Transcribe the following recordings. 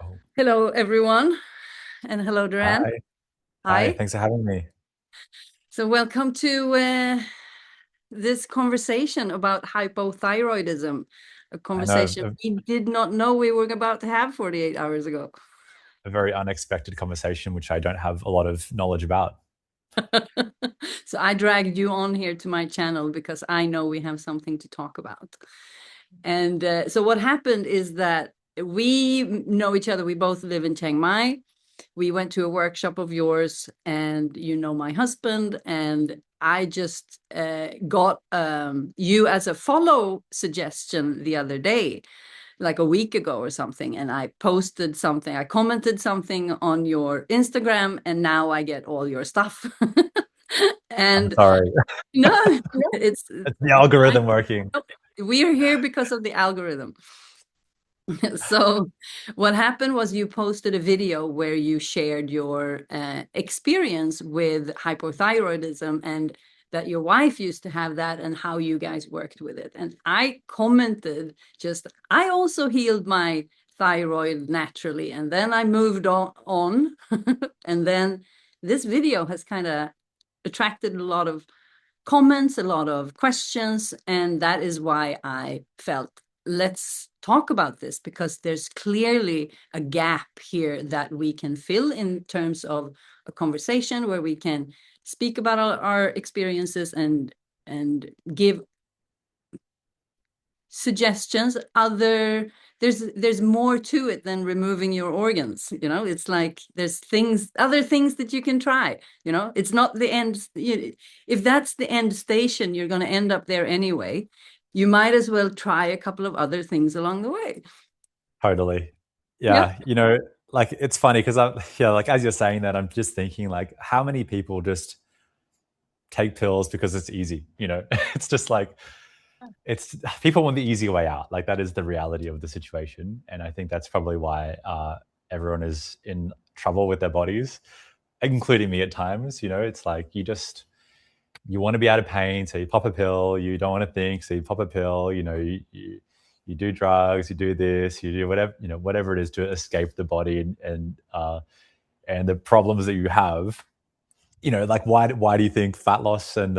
Oh, Hello, everyone, and hello, Duran. hi. Hi. Hi. Thanks for having me. So, welcome to this conversation about hypothyroidism, a I know conversation we did not know we were about to have 48 hours ago. a very unexpected conversation, which I don't have a lot of knowledge about. So, I dragged you on here to my channel because I know we have something to talk about. And so, what happened is that we know each other. We both live in Chiang Mai. We went to a workshop of yours, and you know my husband, and I just got you as a follow suggestion the other day, like a week ago or something, and I posted something, I commented something on your Instagram, and now I get all your stuff. I'm And sorry. no, it's It's the algorithm working. we are here because of the algorithm. So what happened was you posted a video where you shared your experience with hypothyroidism and that your wife used to have that and how you guys worked with it. And I commented just, I also healed my thyroid naturally. And then I moved on. And then this video has kind of attracted a lot of comments, a lot of questions, and that is why I felt let's talk about this because there's clearly a gap here that we can fill in terms of a conversation where we can speak about our experiences and give suggestions. There's more to it than removing your organs. It's like there's other things that you can try. It's not the end. If that's the end station, you're going to end up there anyway. You might as well try a couple of other things along the way. Totally. Yeah. Yeah. Like it's funny because yeah, like as you're saying that, I'm just thinking like how many people just take pills because it's easy, It's just like it's people want the easy way out. Like that is the reality of the situation. And I think that's probably why everyone is in trouble with their bodies, including me at times. It's like you want to be out of pain, so you pop a pill. You don't want to think, so you pop a pill. You do drugs, you do this, you do whatever whatever it is to escape the body and the problems that you have. Like why do you think fat loss and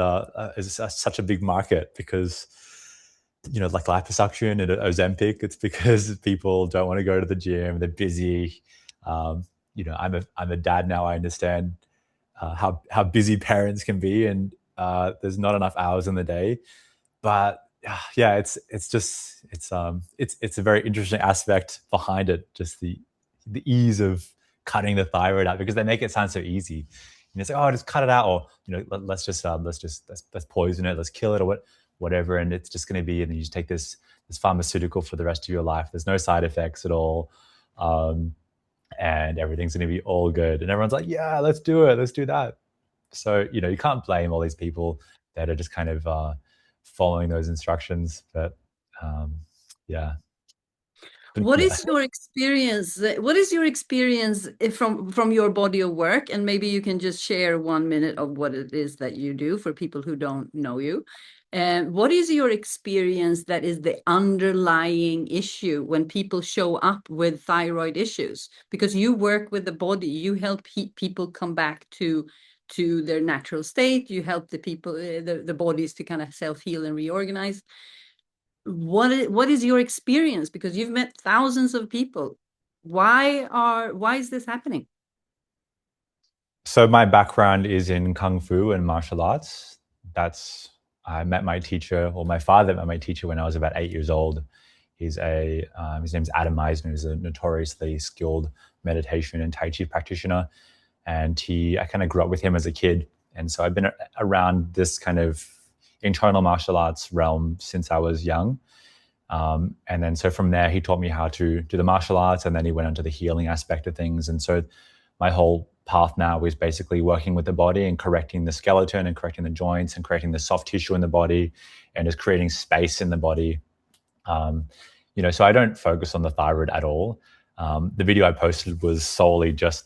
is such a big market? Because like liposuction and Ozempic, it's because people don't want to go to the gym. They're busy. Um, I'm a dad now. I understand how busy parents can be, and there's not enough hours in the day. But yeah, it's a very interesting aspect behind it. Just the ease of cutting the thyroid out because they make it sound so easy. It's like, oh, just cut it out, or let's poison it, let's kill it, or whatever, and it's just going to be, and you just take this pharmaceutical for the rest of your life. There's no side effects at all. Um, and everything's going to be all good. And everyone's like, yeah, let's do it. Let's do that. So, you can't blame all these people that are just kind of following those instructions. But um, yeah, but What yeah. is your experience? What is your experience from your body of work? And maybe you can just share 1 minute of what it is that you do for people who don't know you. And what is your experience that is the underlying issue when people show up with thyroid issues? Because you work with the body, you help people come back to their natural state. You help the people, the bodies to kind of self heal and reorganize. What is your experience? Because you've met thousands of people. Why is this happening? So my background is in kung fu and martial arts. That's I met my teacher, or my father met my teacher when I was about 8 years old. His name's Adam Eisner. He's a notoriously skilled meditation and Tai Chi practitioner, and I kind of grew up with him as a kid, and so I've been around this kind of internal martial arts realm since I was young. And then so from there, he taught me how to do the martial arts, and then he went into the healing aspect of things. And so my whole path now is basically working with the body and correcting the skeleton and correcting the joints and creating the soft tissue in the body and just creating space in the body. Um, so I don't focus on the thyroid at all. The video I posted was solely just,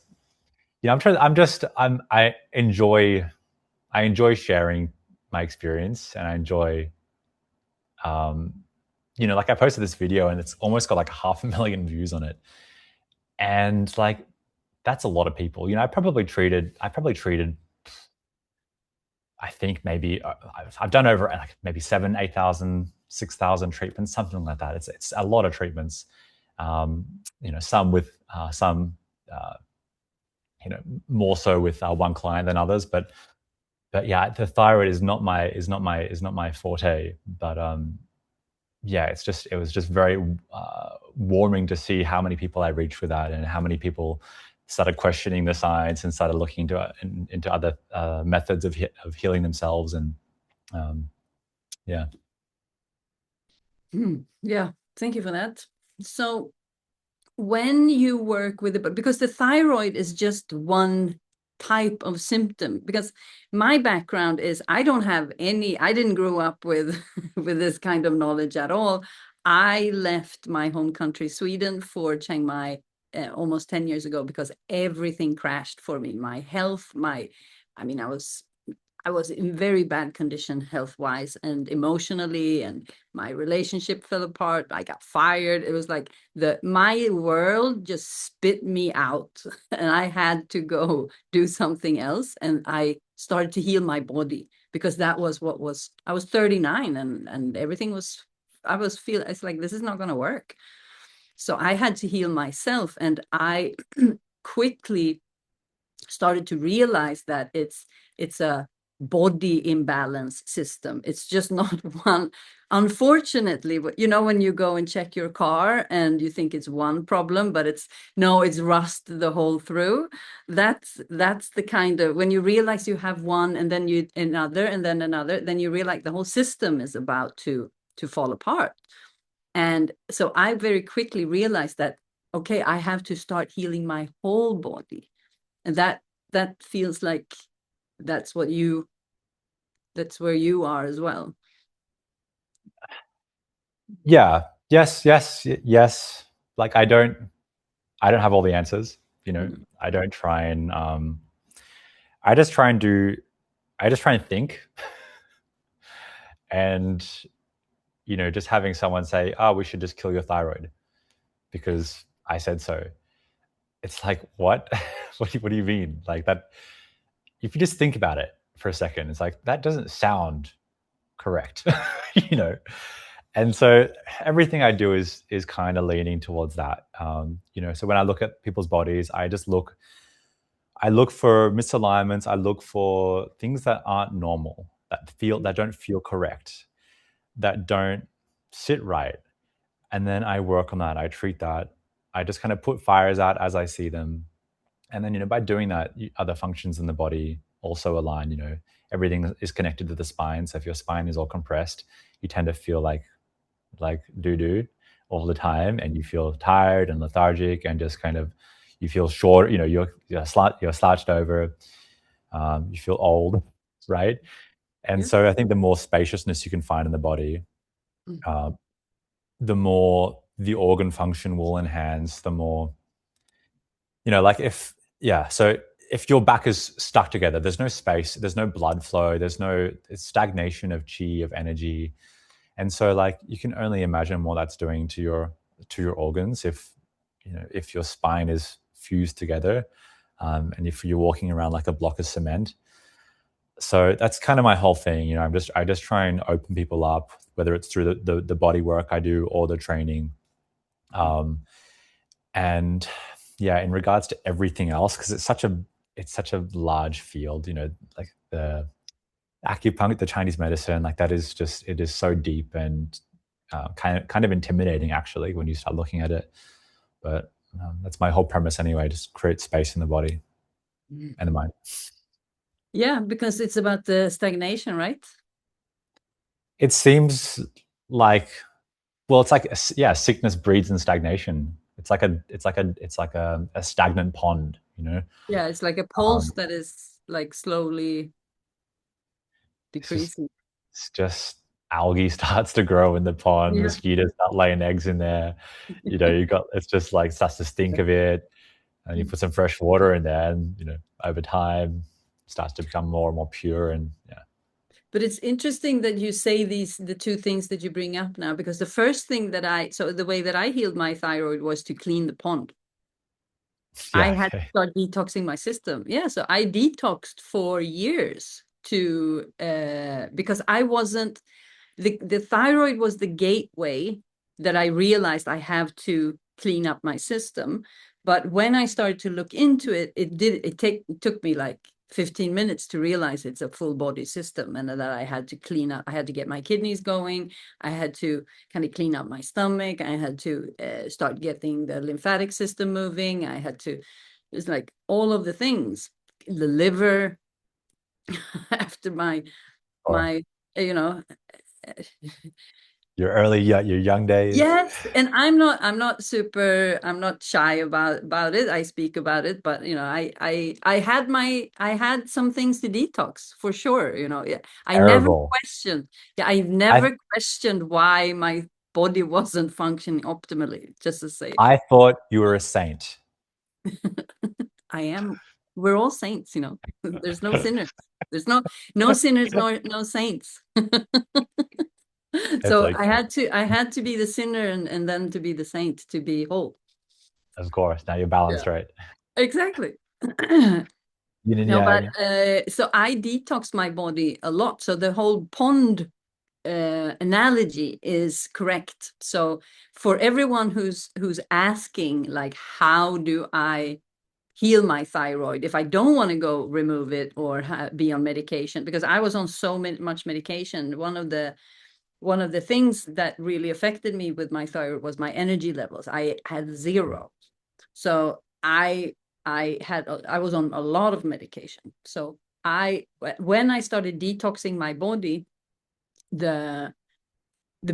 I'm trying, I'm just, I enjoy sharing my experience, and I enjoy, like I posted this video and it's almost got like 500,000 views on it. And like, that's a lot of people. You know, I probably treated, I think maybe I've done over like maybe 7, 8,000, 6,000 treatments, something like that. It's a lot of treatments. Um, you know, some with some, uh, you know, more so with one client than others. But yeah, the thyroid is not my forte. But yeah, it was just very warming to see how many people I reached with that, and how many people started questioning the science and started looking into other methods of healing themselves. And um, yeah. Yeah, thank you for that. So when you work with it, because the thyroid is just one type of symptom, because my background is I didn't grow up with with this kind of knowledge at all. I left my home country Sweden for Chiang Mai almost 10 years ago because everything crashed for me. My health, I mean, I was in very bad condition health wise and emotionally, and my relationship fell apart. I got fired. It was like my world just spit me out, and I had to go do something else. And I started to heal my body because that was what was. I was 39, and everything was. I was feel. It's like this is not going to work. So I had to heal myself, and I quickly started to realize that it's a body imbalance system. It's just not one. Unfortunately, you know, when you go and check your car and you think it's one problem, but it's rust the whole through. That's the kind of, when you realize you have one and then you another and then another, then you realize the whole system is about to fall apart. And so I very quickly realized that, okay, I have to start healing my whole body. And that feels like that's what you that's where you are as well. Yeah. Yes. Yes. Yes. Like, I don't have all the answers. You know, Mm. I don't try and I just try and do. I just try and think, and you know, just having someone say, "Oh, we should just kill your thyroid because I said so." It's like, what? What do you mean? Like that? If you just think about it for a second, it's like that doesn't sound correct, you know. And so everything I do is kind of leaning towards that. You know, so when I look at people's bodies, I look for misalignments. I look for things that aren't normal, that don't feel correct, that don't sit right. And then I work on that. I treat that. I just kind of put fires out as I see them. And then, you know, by doing that, other functions in the body also align. You know, everything is connected to the spine. So if your spine is all compressed, you tend to feel like doo doo all the time, and you feel tired and lethargic, and just kind of you feel short. You know, you're slouched over. You feel old, right? And Yeah. so I think the more spaciousness you can find in the body, Mm. uh, the more the organ function will enhance. The more, you know, like if yeah. So if your back is stuck together, there's no space, there's no blood flow, it's stagnation of chi, of energy. And so like you can only imagine what that's doing to your organs if, you know, if your spine is fused together, and if you're walking around like a block of cement. So that's kind of my whole thing. You know, I just try and open people up, whether it's through the body work I do or the training. Um, and yeah, in regards to everything else, because it's such a large field, you know, like the acupuncture, the Chinese medicine, like that is just, it is so deep and kind of intimidating actually when you start looking at it. But that's my whole premise anyway, just create space in the body Mm. and the mind. Yeah, because it's about the stagnation, right? It seems like, well, it's like yeah, sickness breeds in stagnation. It's like a stagnant pond, you know. Yeah, it's like a Um, pulse that is like slowly it's just decreasing. it's just algae starts to grow in the pond, Yeah. mosquitoes start laying eggs in there. You know, you got, it's just like starts to stink a bit, and you put some fresh water in there, and you know, over time starts to become more and more pure. And yeah. But it's interesting that you say the two things that you bring up now, because the first thing that so the way that I healed my thyroid was to clean the pond. I Yeah. had to Okay. start detoxing my system. Yeah, so I detoxed for years to because I wasn't the thyroid was the gateway that I realized I have to clean up my system. But when I started to look into it, it took me like 15 minutes to realize it's a full body system and that I had to clean up. I had to get my kidneys going. I had to kind of clean up my stomach. I had to start getting the lymphatic system moving. I had to, it's like all of the things, the liver after Or my, you know, your young days. yes, and I'm not shy about it. I speak about it, but I had some things to detox for sure. Yeah, I never Terrible. questioned. Yeah, I've I never questioned why my body wasn't functioning optimally. Just to say, I thought you were a saint. I am. We're all saints. There's no sinners. There's no sinners, no saints. It's So like, I had to be the sinner and then to be the saint to be whole. of course, now you're Yeah, balanced, right? exactly. Yin and No, but yang. so I detoxed my body a lot. So the whole pond analogy is correct. So for everyone who's asking, like, how do I heal my thyroid if I don't want to go remove it or be on medication? Because I was on so much medication. One of the things that really affected me with my thyroid was my energy levels. I had zero. So I was on a lot of medication. So when I started detoxing my body, the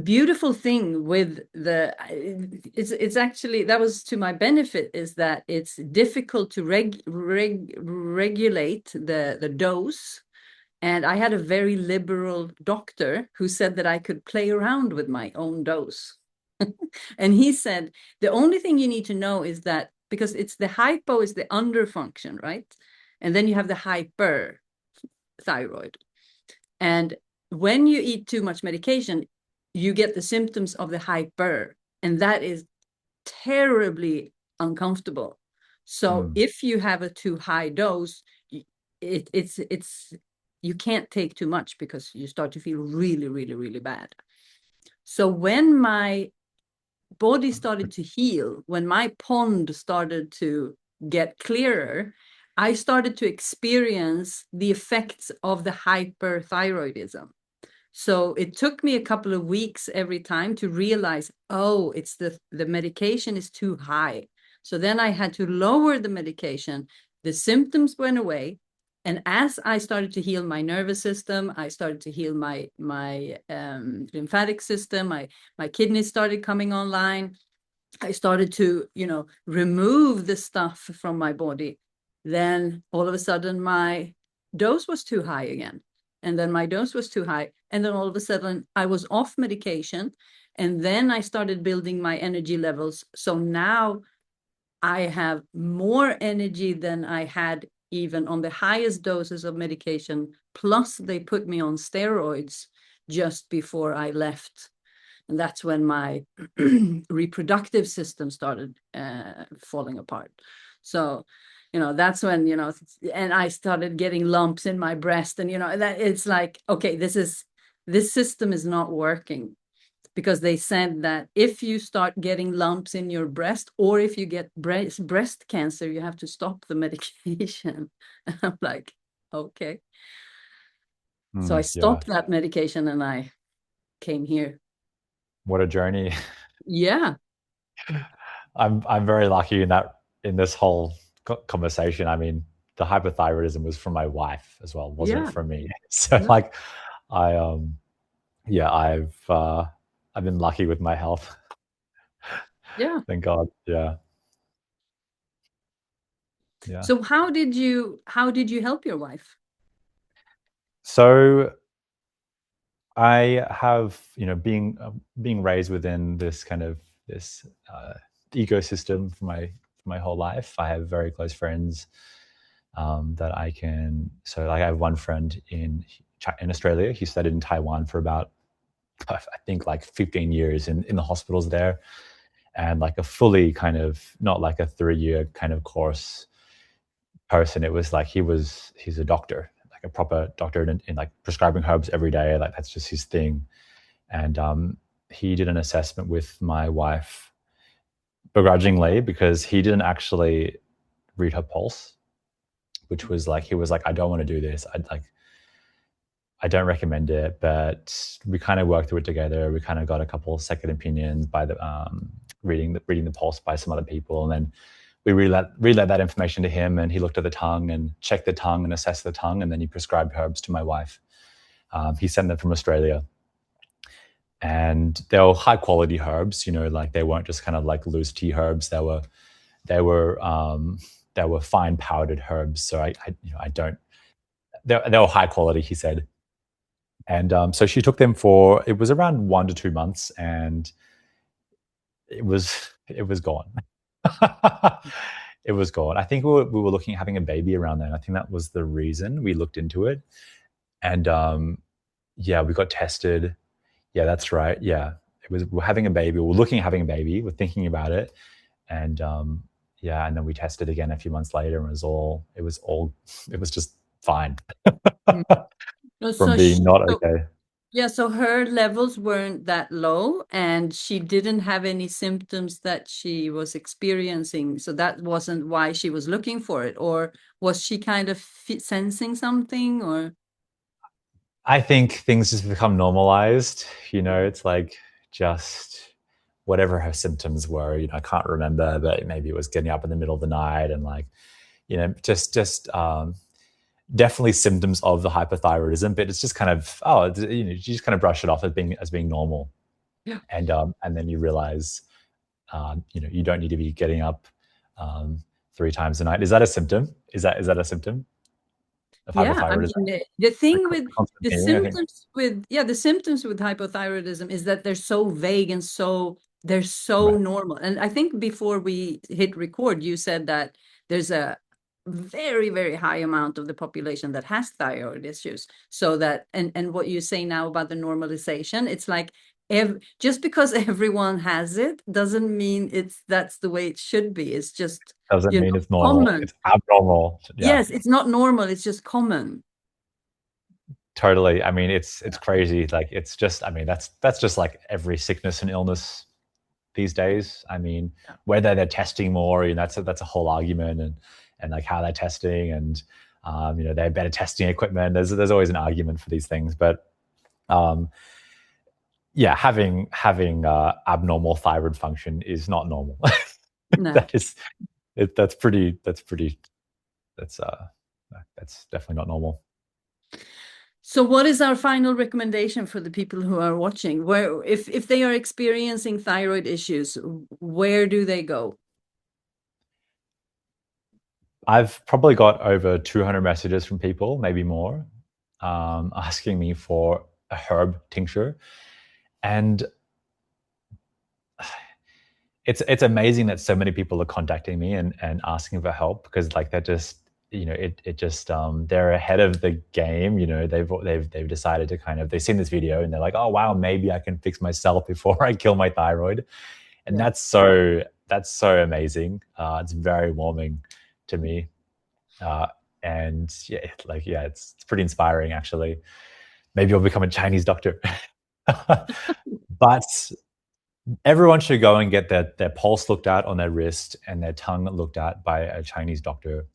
beautiful thing with it's actually, that was to my benefit, is that it's difficult to regulate the dose. And I had a very liberal doctor who said that I could play around with my own dose. And he said, the only thing you need to know is that, because it's the hypo is the underfunction, right? And then you have the hyper thyroid. And when you eat too much medication, you get the symptoms of the hyper. And that is terribly uncomfortable. So Mm. if you have a too high dose, it's you can't take too much because you start to feel really, really, really bad. So when my body started to heal, when my pond started to get clearer, I started to experience the effects of the hyperthyroidism. So it took me a couple of weeks every time to realize, oh, it's the medication is too high. So then I had to lower the medication. The symptoms went away. And as I started to heal my nervous system, I started to heal my lymphatic system, my kidneys started coming online. I started to, remove the stuff from my body. Then all of a sudden my dose was too high again. And then my dose was too high. And then all of a sudden I was off medication. And then I started building my energy levels. So now I have more energy than I had even on the highest doses of medication. Plus they put me on steroids just before I left. And that's when my reproductive system started falling apart. So, that's when, and I started getting lumps in my breast. And, that it's like, okay, this system is not working, because they said that if you start getting lumps in your breast, or if you get breast cancer, you have to stop the medication. And I'm like, okay. So I Yeah. stopped that medication and I came here. What a journey. Yeah. I'm very lucky in this whole conversation. I mean, the hypothyroidism was from my wife as well, wasn't Yeah. from me. So No. like, I yeah, I've been lucky with my health. Yeah. Thank God. Yeah. Yeah. So how did you help your wife? So I have, being raised within this kind of this ecosystem for my whole life. I have very close friends that I can. So like I have one friend in Australia. He studied in Taiwan for about, I think, like 15 years in the hospitals there. and like a fully kind of, not like a 3-year kind of course person. It was like he's a doctor, like a proper doctor in like prescribing herbs every day. Like that's just his thing. And he did an assessment with my wife begrudgingly because he didn't actually read her pulse, which was like, he was like, I don't want to do this. I don't recommend it, but we kind of worked through it together. We kind of got a couple of second opinions by the reading the pulse by some other people, and then we relayed that information to him, and he looked at the tongue and checked the tongue and assessed the tongue, and then he prescribed herbs to my wife. He sent them from Australia, and they were high quality herbs. Like they weren't just kind of like loose tea herbs. They were they were fine powdered herbs. So I don't. They were high quality, he said. And so she took them for, it was around 1 to 2 months, and it was gone. It was gone. I think we were looking at having a baby around then. I think that was the reason we looked into it. And yeah, we got tested. Yeah, that's right. Yeah, we're having a baby. We're looking at having a baby. We're thinking about it. And yeah, and then we tested again a few months later, and it was just fine. Mm. From So being she, not so okay. yeah, so her levels weren't that low, and she didn't have any symptoms that she was experiencing. So that wasn't why she was looking for it, or was she kind of sensing something, or I think things just become normalized. It's like just whatever her symptoms were. I can't remember, but maybe it was getting up in the middle of the night and like, just definitely symptoms of the hypothyroidism. But it's just kind of, you just kind of brush it off as being normal, yeah, and then you realize, you don't need to be getting up 3 times a night. Is that a symptom? Is that a symptom of yeah. I mean, hypothyroidism? the Like thing with constant the peeing, I think. symptoms with yeah, the symptoms with hypothyroidism is that they're so vague and they're so Right. normal. And I think before we hit record, you said that there's a very, very high amount of the population that has thyroid issues. So that and what you say now about the normalization, it's like just because everyone has it doesn't mean that's the way it should be. It's just, Doesn't mean it's normal. common. It's abnormal. Yeah, Yes, it's not normal, it's just common. totally. I mean, it's crazy. Like it's just. I mean, that's just like every sickness and illness these days. I mean, Yeah. whether they're testing more, that's a whole argument, and like how they're testing, and they have better testing equipment. There's always an argument for these things, but um, yeah, having abnormal thyroid function is not normal. No. That is it. That's definitely not normal. So what is our final recommendation for the people who are watching? Where if they are experiencing thyroid issues, where do they go? I've probably got over 200 messages from people, maybe more, asking me for a herb tincture. And it's amazing that so many people are contacting me and asking for help, because like they're just, it just they're ahead of the game. They've decided to kind of, they've seen this video and they're like, oh wow, maybe I can fix myself before I kill my thyroid. And Yeah. that's so amazing. It's very warming to me. Uh, and yeah, like yeah, it's pretty inspiring actually. Maybe I'll become a Chinese doctor. But everyone should go and get their pulse looked at on their wrist and their tongue looked at by a Chinese doctor.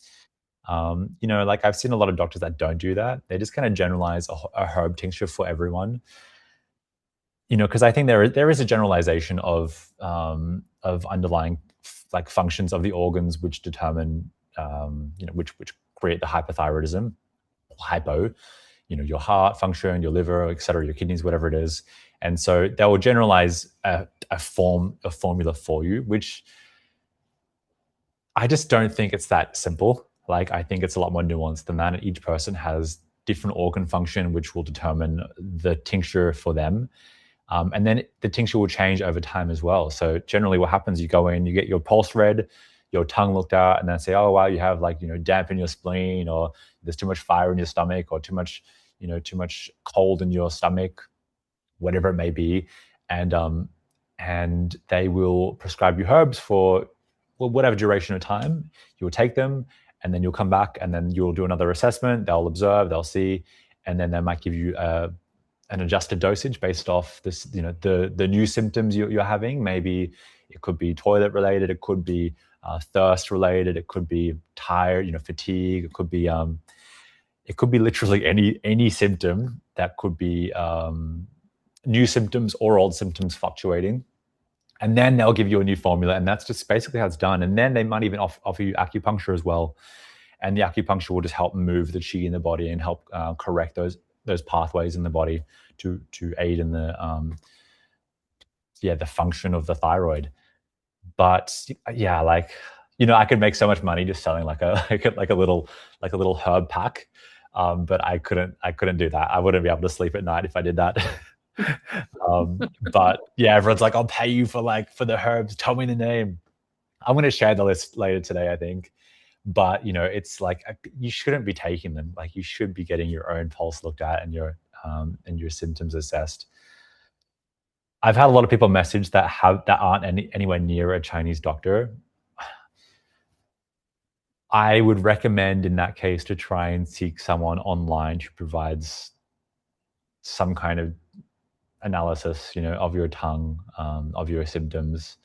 Like I've seen a lot of doctors that don't do that. They just kind of generalize a herb tincture for everyone. Because I think there is a generalization of underlying like functions of the organs which determine which create the hypothyroidism, hypo, your heart function, your liver, etc., your kidneys, whatever it is. And so they will generalize a formula for you, which I just don't think it's that simple. Like I think it's a lot more nuanced than that. And each person has different organ function, which will determine the tincture for them. And then the tincture will change over time as well. So generally what happens, you go in, you get your pulse read, your tongue looked at, and then say, oh, wow, you have like, damp in your spleen, or there's too much fire in your stomach, or too much cold in your stomach, whatever it may be. And and they will prescribe you herbs for whatever duration of time. You will take them, and then you'll come back, and then you'll do another assessment. They'll observe, they'll see, and then they might give you an adjusted dosage based off this, the new symptoms you're having. Maybe it could be toilet related, it could be thirst related, it could be tired, fatigue, it could be literally any symptom that could be new symptoms or old symptoms fluctuating. And then they'll give you a new formula, and that's just basically how it's done. And then they might even offer you acupuncture as well, and the acupuncture will just help move the chi in the body and help correct those pathways in the body to aid in the function of the thyroid. But yeah, I could make so much money just selling like a like a little herb pack, but I couldn't do that. I wouldn't be able to sleep at night if I did that. But yeah, everyone's like, I'll pay you for the herbs. Tell me the name. I'm going to share the list later today, I think. But it's like you shouldn't be taking them. Like, you should be getting your own pulse looked at and your symptoms assessed. I've had a lot of people message that aren't anywhere near a Chinese doctor. I would recommend in that case to try and seek someone online who provides some kind of analysis, of your tongue, of your symptoms.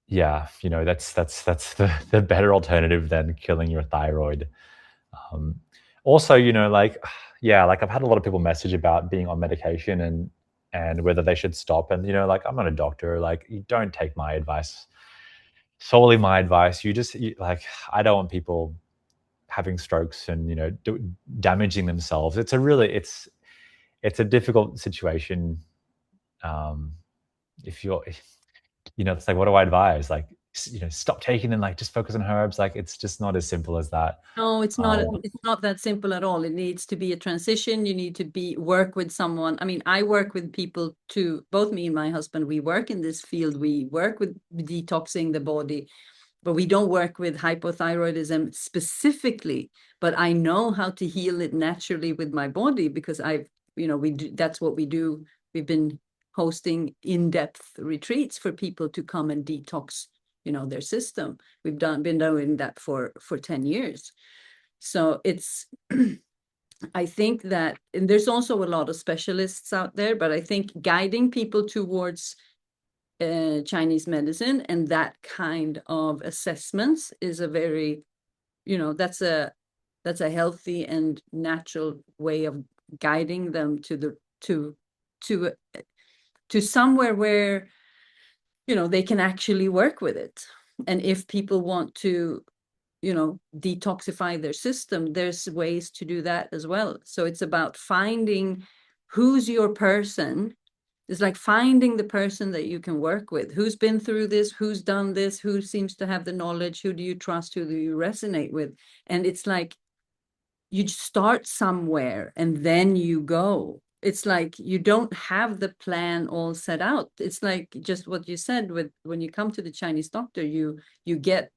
Yeah, that's the better alternative than killing your thyroid. Also, yeah, I've had a lot of people message about being on medication and whether they should stop. And I'm not a doctor. Like, you don't take my advice, solely my advice. I don't want people having strokes and damaging themselves. It's a difficult situation. If you're It's like, what do I advise? Like, stop taking and just focus on herbs. Like, it's just not as simple as that. No, it's not that simple at all. It needs to be a transition. You need to work with someone. I mean, I work with people too. Both me and my husband, we work in this field. We work with detoxing the body, but we don't work with hypothyroidism specifically. But I know how to heal it naturally with my body because that's what we do. We've been hosting in-depth retreats for people to come and detox, their system. We've been doing that for 10 years. So it's, I think that, and there's also a lot of specialists out there, but I think guiding people towards Chinese medicine and that kind of assessments is a very, that's a healthy and natural way of guiding them to somewhere where they can actually work with it. And if people want to detoxify their system, there's ways to do that as well. So it's about finding who's your person. It's like finding the person that you can work with, who's been through this, who's done this, who seems to have the knowledge, who do you trust, who do you resonate with. And it's like you start somewhere and then you go. It's like you don't have the plan all set out. It's like just what you said, with when you come to the Chinese doctor, you get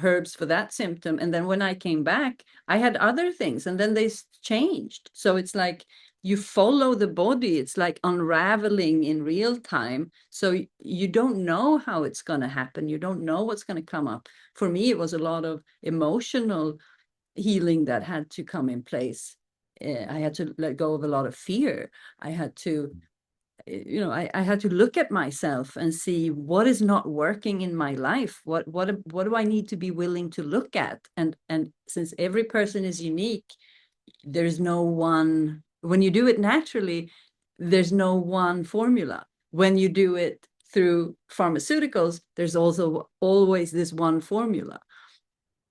herbs for that symptom, and then when I came back I had other things, and then they changed. So it's like you follow the body. It's like unraveling in real time, so you don't know how it's going to happen. You don't know what's going to come up. For me, it was a lot of emotional healing that had to come in place. I had to let go of a lot of fear. I had to, I had to look at myself and see what is not working in my life. What do I need to be willing to look at? And since every person is unique, there's no one. When you do it naturally, there's no one formula. When you do it through pharmaceuticals, there's also always this one formula.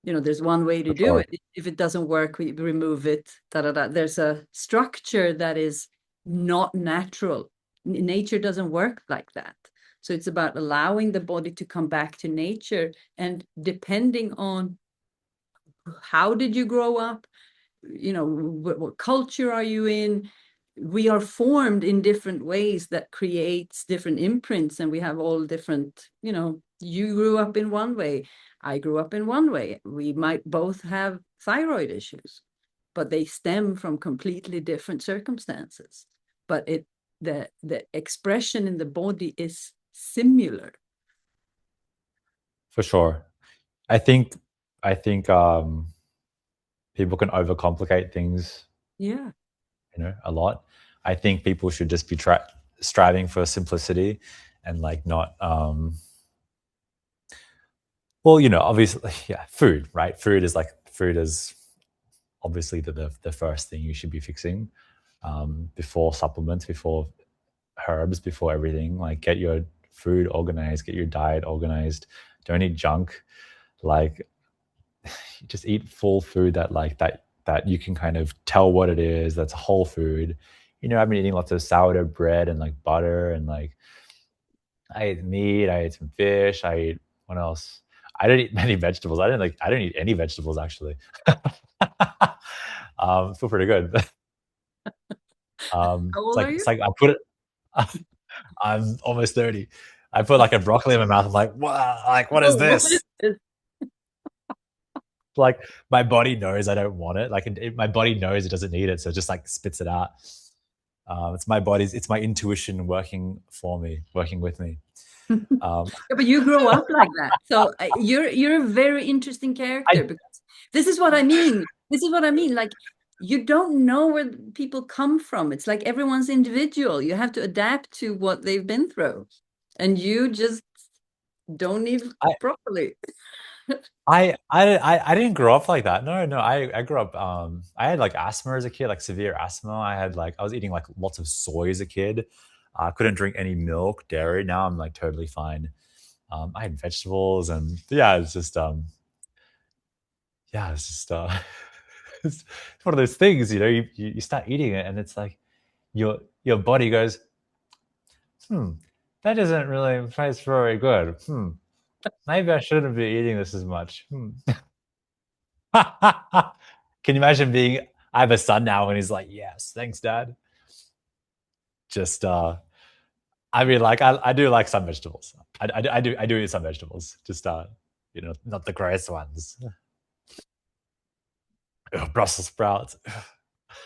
There's one way to do it. If it doesn't work, we remove it. There's a structure that is not natural. Nature doesn't work like that. So it's about allowing the body to come back to nature, and depending on how did you grow up, what culture are you in, we are formed in different ways that creates different imprints, and we have all different, you grew up in one way, I grew up in one way. We might both have thyroid issues, but they stem from completely different circumstances. But the expression in the body is similar. For sure. I think I think people can overcomplicate things, Yeah. a lot. I think people should just be striving for simplicity and like not well, obviously, yeah, food, right? Food is obviously the first thing you should be fixing, before supplements, before herbs, before everything. Like, get your food organized, get your diet organized. Don't eat junk. Like, just eat full food that you can kind of tell what it is. That's whole food. I've been eating lots of sourdough bread and like butter, and like I ate meat, I ate some fish, I ate what else? I don't eat many vegetables. I don't eat any vegetables actually. Feel pretty good. How It's old are like you? it's like I put it. I'm almost 30. I put like a broccoli in my mouth. I'm like, wow, like what is Oh, what is this? this? Like, my body knows I don't want it. Like, my body knows it doesn't need it, so it just like spits it out. It's my intuition working for me, working with me. Um, Yeah, but you grow up like that. So you're a very interesting I character because this is what I mean. This is what I mean. Like you don't know where people come from. It's like everyone's individual. You have to adapt to what they've been through. And you just don't eat I properly. I didn't grow up like that. No, no. I grew up. I had like asthma as a kid, like severe asthma. I was eating like lots of soy as a kid. I couldn't drink any milk, dairy. Now I'm like totally fine. I had vegetables, and yeah, it's just yeah, it's just it's one of those things. You start eating it, and it's like your body goes, hmm, that doesn't really taste very good. Maybe I shouldn't be eating this as much. Can you imagine being? I have a son now, and he's like, "Yes, thanks, Dad." Just, I mean, like, I do like some vegetables. I do eat some vegetables. Just, not the greatest ones. Ugh, Brussels sprouts.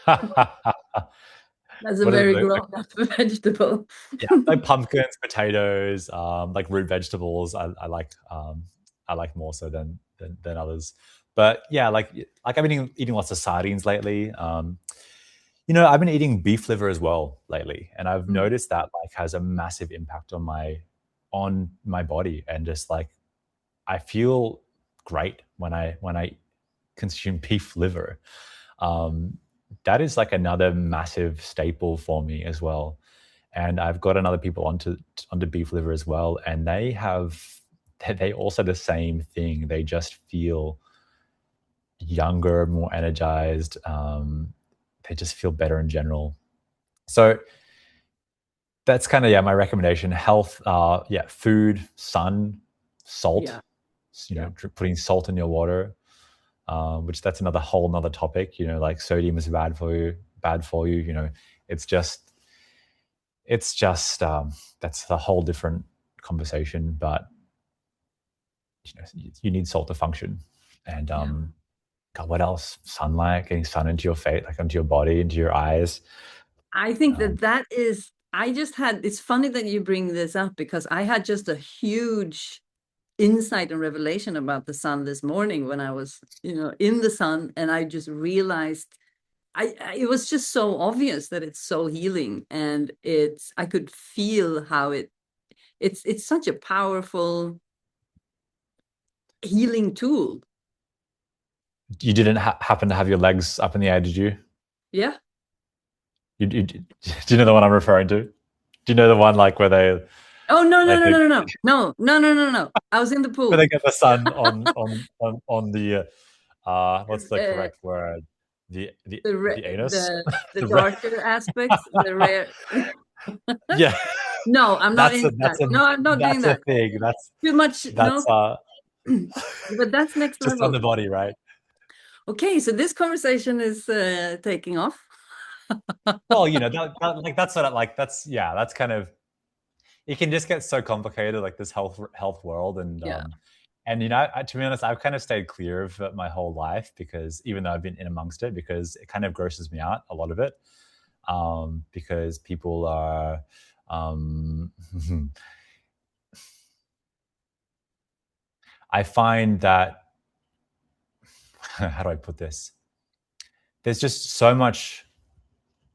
That's a What is very the grown-up vegetable. yeah, like pumpkins, potatoes, like root vegetables. I like more so than others. But yeah, like I've been eating lots of sardines lately. I've been eating beef liver as well lately, and I've Mm. noticed that like has a massive impact on my body, and just like I feel great when I consume beef liver. Um, that is like another massive staple for me as well. And I've got another people onto beef liver as well, and they also the same thing. They just feel younger, more energized. They just feel better in general. So that's kind of, yeah, my recommendation. Health, yeah, food, sun, salt. Yeah, yeah. Putting salt in your water, which that's another whole another topic. Like sodium is bad for you, bad for you. It's just it's just that's a whole different conversation. But you need salt to function. And Yeah. God, what else? Sunlight, getting sun into your face, like into your body, into your eyes. I think Um, that is, I just had, it's funny that you bring this up because I had just a huge insight and revelation about the sun this morning when I was, in the sun, and I just realized it was just so obvious that it's so healing, and I could feel how it's such a powerful healing tool. you didn't happen to have your legs up in the air, did you? Yeah. Do you know the one I'm referring to? Do you know the one like where they Oh, no, no, like no, they no, no, no, no, no, no, no, no. I was in the where pool. they get the sun on the what's the Uh, correct word? The the the the anus? the The re- darker aspects, the rare. yeah, No, I'm not that's a into that. that's a No, I'm not doing that's a that. thing. Too much. That's No, but that's next just on level. the body, right? Okay, so this conversation is taking off. Well, like that's what I like. That's kind of, it can just get so complicated, like this health world. Yeah. And to be honest, I've kind of stayed clear of it my whole life, because even though I've been in amongst it, because it kind of grosses me out, a lot of it. because people are um, I find that how do I put this? There's just so much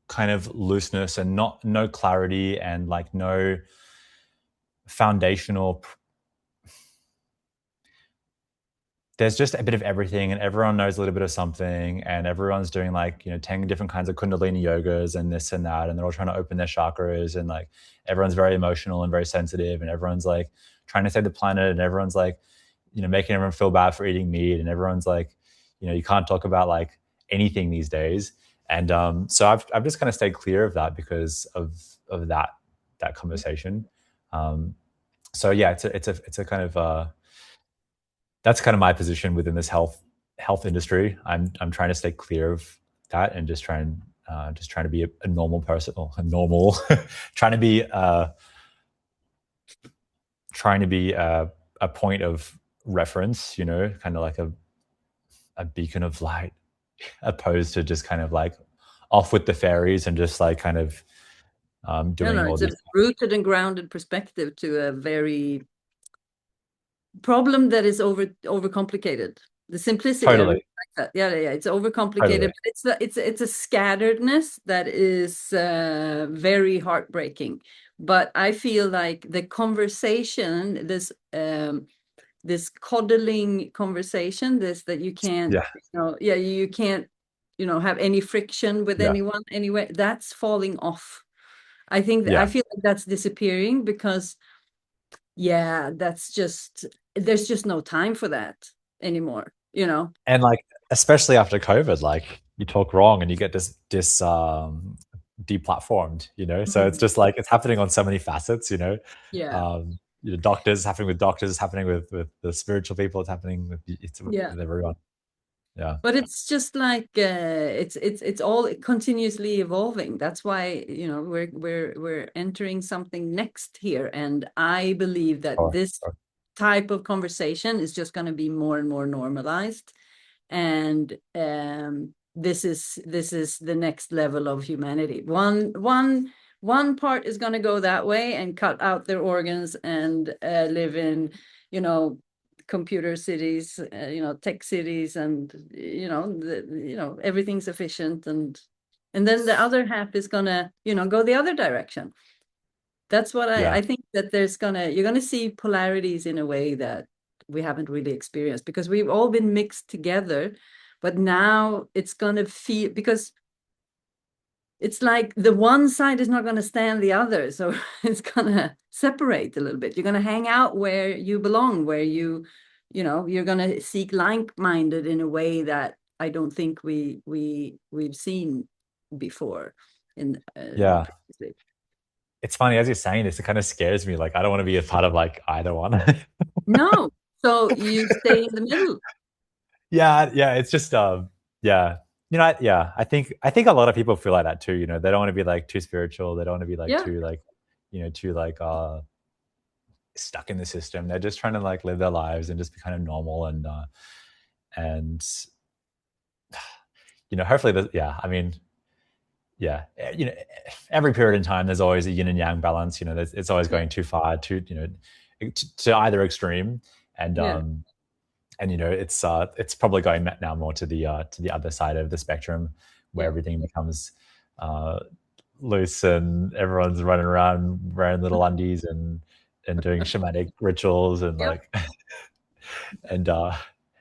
kind of looseness and no clarity and like no foundational. There's just a bit of everything, and everyone knows a little bit of something, and everyone's doing like 10 different kinds of kundalini yogas and this and that, and they're all trying to open their chakras, and like everyone's very emotional and very sensitive, and everyone's like trying to save the planet, and everyone's like making everyone feel bad for eating meat, and everyone's like you can't talk about like anything these days. And so I've just kind of stayed clear of that because of that conversation. um, so yeah, it's a kind of that's kind of my position within this health industry. I'm trying to stay clear of that and just trying to be a normal person, or a normal trying to be a point of reference, kind of like a beacon of light, opposed to just kind of like off with the fairies and just like kind of No, doing no, all it's a these. rooted and grounded perspective to a very problem that is overcomplicated. The simplicity, I really Totally, like that. Yeah, yeah, it's overcomplicated, totally. but it's a scatteredness that is very heartbreaking. But I feel like the conversation, this coddling conversation, this that you can't, Yeah, yeah, you can't, have any friction with yeah, anyone anyway. That's falling off. I yeah. feel like that's disappearing because yeah, there's just no time for that anymore. And like, especially after COVID, like you talk wrong and you get this deplatformed, so it's Mhm. just like it's happening on so many facets. Yeah, Doctors, it's happening with doctors, it's happening with the spiritual people, it's happening yeah. with everyone. Yeah, But it's just like it's all continuously evolving. That's why, we're entering something next here. And I believe that sure, this sure. type of conversation is just going to be more and more normalized. And this is the next level of humanity. One part is going to go that way and cut out their organs and live in, you know, computer cities, tech cities, and everything's efficient, and then the other half is gonna go the other direction. That's what Yeah, I think, that you're gonna see polarities in a way that we haven't really experienced, because we've all been mixed together, but now it's gonna feel, because it's like the one side is not going to stand the other, so it's going to separate a little bit. You're going to hang out where you belong, where you're going to seek like-minded in a way that I don't think we've seen before in yeah. previously. It's funny as you're saying this, it kind of scares me. Like I don't want to be a part of like either one. No, so you stay in the middle. Yeah, yeah. It's just yeah. Yeah. I think a lot of people feel like that too. They don't want to be like too spiritual. They don't want to be like Yeah, too like, too like stuck in the system. They're just trying to like live their lives and just be kind of normal and hopefully yeah, I mean, yeah, every period in time there's always a yin and yang balance. It's always yeah, going too far to either extreme. And yeah, it's probably going now more to the other side of the spectrum, where yeah. everything becomes uh loose and everyone's running around wearing little undies and doing shamanic rituals and Yep. like and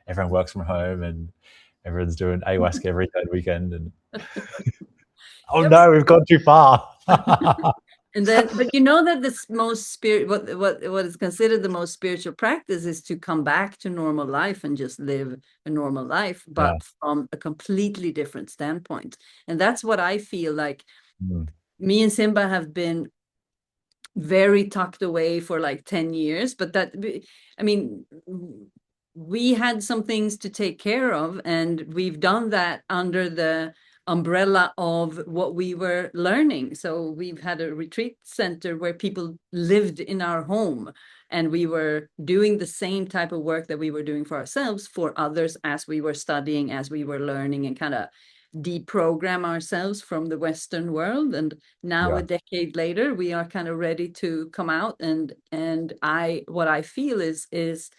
everyone works from home and everyone's doing ayahuasca every third weekend. And oh Yep. no, we've gone too far. And then, but you know that this most spirit, what is considered the most spiritual practice is to come back to normal life and just live a normal life, Yeah. but from a completely different standpoint. And that's what I feel like. Mm. Me and Simba have been very tucked away for like 10 years, but I mean, we had some things to take care of, and we've done that under the umbrella of what we were learning. So we've had a retreat center where people lived in our home, and we were doing the same type of work that we were doing for ourselves for others, as we were studying, as we were learning, and kind of deprogram ourselves from the Western world. And now a Yeah. decade later, we are kind of ready to come out. And what I feel is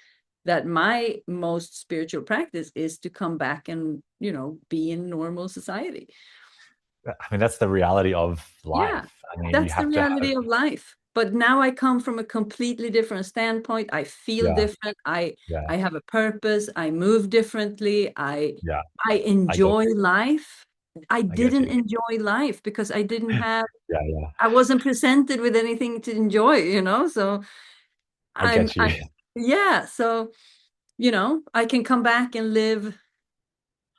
that my most spiritual practice is to come back and, be in normal society. I mean, that's the reality of Yeah, life. I mean, you that's the have to have, reality of life. But now I come from a completely different standpoint. I feel yeah, different. I yeah, I have a purpose. I move differently. yeah. I I get enjoy you. life. I I get didn't you. enjoy life because Yeah, yeah. I wasn't presented with anything to enjoy. So I get you. I'm yeah, so I can come back and live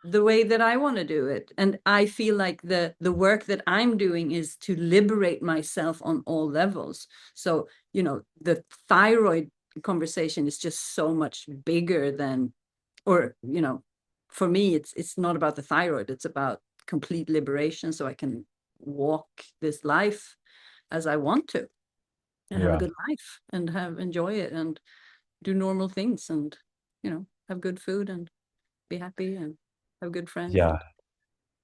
the way that I want to do it. And I feel like the work that I'm doing is to liberate myself on all levels. So, the thyroid conversation is just so much bigger than, or, for me, it's not about the thyroid, it's about complete liberation so I can walk this life as I want to and have a Yeah, good life and enjoy it and do normal things and, have good food and be happy and have good friends yeah. and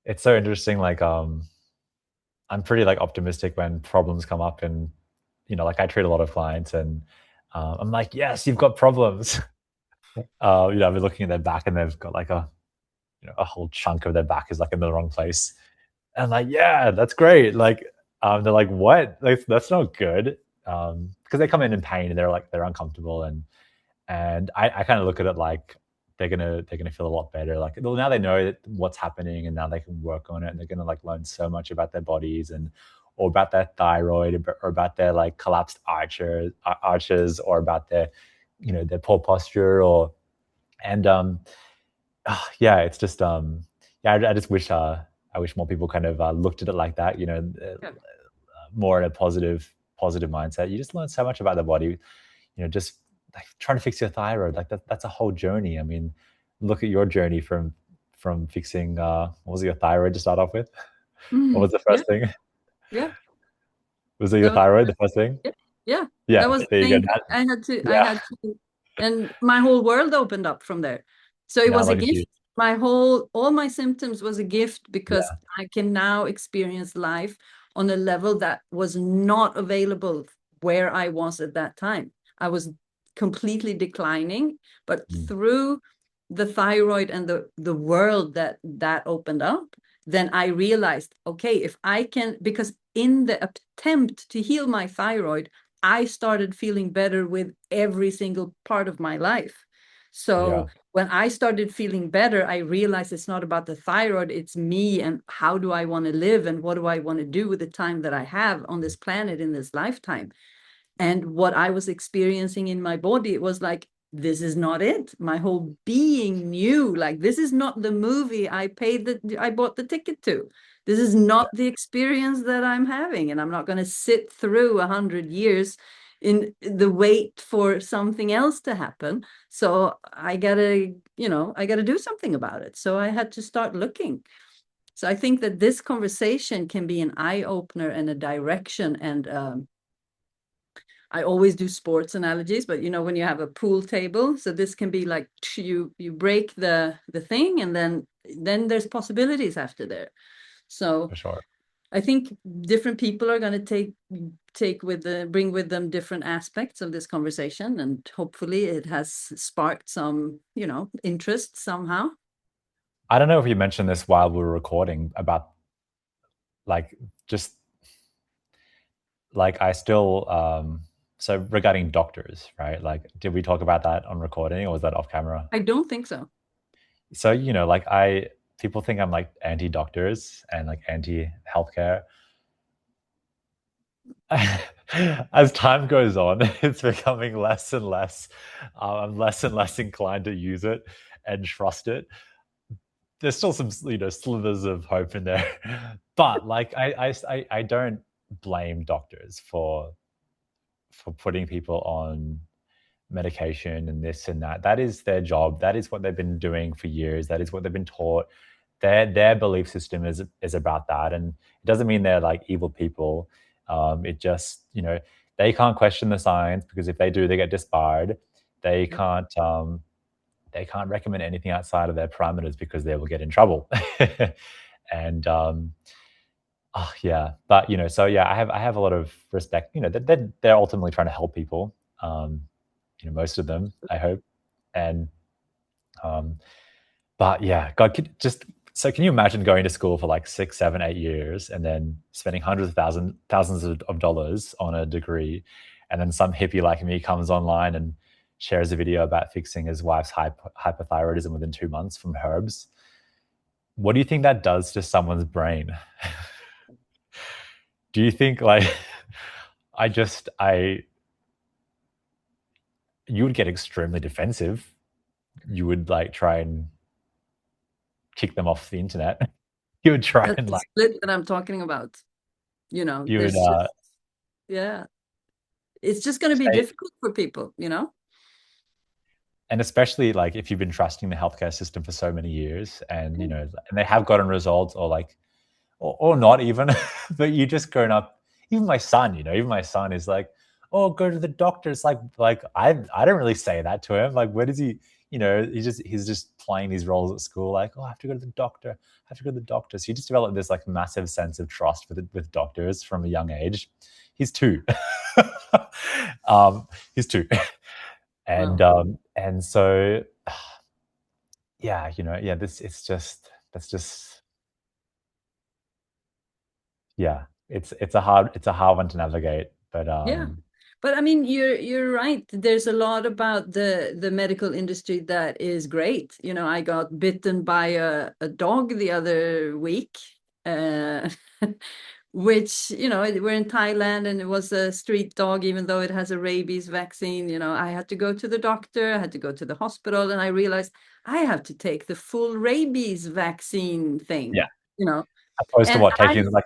It's so interesting. Like, I'm pretty like optimistic when problems come up, and like I treat a lot of clients, and I'm like, yes, you've got problems. I've been looking at their back, and they've got like a whole chunk of their back is like in the wrong place. And I'm like, yeah, that's great. Like, they're like, what? Like, that's not good. Because they come in pain, and they're uncomfortable, and I kind of look at it like they're gonna feel a lot better. Like, well, now they know what's happening, and now they can work on it, and they're gonna like learn so much about their bodies, and or about their thyroid, or about their like collapsed arches, or about their their poor posture, or and yeah, it's just yeah, I just wish I wish more people kind of looked at it like that, yeah. more in a positive mindset. You just learn so much about the body, just like trying to fix your thyroid, like that's a whole journey. I mean, look at your journey from fixing what was it, your thyroid to start off with? What was the Yeah, first thing? yeah. Was it your That was thyroid, the first thing? yeah, yeah. Yeah, That was the there you go. main thing. I Yeah, had to, and my whole world opened up from there. So it now was a look at gift. you. All my symptoms was a gift because Yeah, I can now experience life on a level that was not available where I was at that time. I was completely declining, but mm, through the thyroid and the world that opened up, then I realized, okay, if I can, because in the attempt to heal my thyroid, I started feeling better with every single part of my life. yeah, So when I started feeling better, I realized it's not about the thyroid, it's me and how do I want to live and what do I want to do with the time that I have on this planet in this lifetime. And what I was experiencing in my body, it was like, this is not it. My whole being knew, like, this is not the movie I bought the ticket to. This is not the experience that I'm having. And I'm not going to sit through 100 years in the wait for something else to happen. So I gotta do something about it. So I had to start looking. So I think that this conversation can be an eye opener and a direction. And I always do sports analogies, but when you have a pool table, so this can be like you break the thing, and then there's possibilities after there. So for sure. I think different people are going to bring with them different aspects of this conversation, and hopefully it has sparked some interest somehow. I don't know if you mentioned this while we were recording about like just like I still so regarding doctors, right? Like, did we talk about that on recording, or was that off camera? I don't think so. So, like people think I'm like anti doctors and like anti healthcare. As time goes on, it's becoming less and less. I'm less and less inclined to use it and trust it. There's still some slivers of hope in there, but like I don't blame doctors for putting people on medication and this and that. That is their job. That is what they've been doing for years. That is what they've been taught. Their belief system is about that, and it doesn't mean they're like evil people. It just they can't question the science, because if they do, they get disbarred. They Yep. can't recommend anything outside of their parameters, because they will get in trouble. And yeah, but so yeah, I have a lot of respect. That they're ultimately trying to help people. Most of them, I hope. And um, but yeah, God, can you imagine going to school for like 6, 7, 8 years and then spending hundreds of thousands of dollars on a degree, and then some hippie like me comes online and shares a video about fixing his wife's hypothyroidism within 2 months from herbs? What do you think that does to someone's brain? Do you think like I you would get extremely defensive. You would like try and kick them off the internet. You would try That's and the like split that I'm talking about. you would There's just, yeah, it's just going to be say, difficult for people, and especially like if you've been trusting the healthcare system for so many years, and and they have gotten results, or like or not even, but you just grown up. Even my son is like, oh, go to the doctor. It's like I don't really say that to him. Like, where does he? He's just playing these roles at school. Like, oh, I have to go to the doctor. I have to go to the doctor. So you just develop this like massive sense of trust with doctors from a young age. He's two. He's two, and Well, so yeah, yeah. This it's just that's just yeah, it's a hard one to navigate, but yeah. But I mean, you're right. There's a lot about the medical industry that is great. I got bitten by a dog the other week, uh, which, we're in Thailand and it was a street dog, even though it has a rabies vaccine. I had to go to the doctor, I had to go to the hospital, and I realized I have to take the full rabies vaccine yeah, thing, opposed to and what, I taking like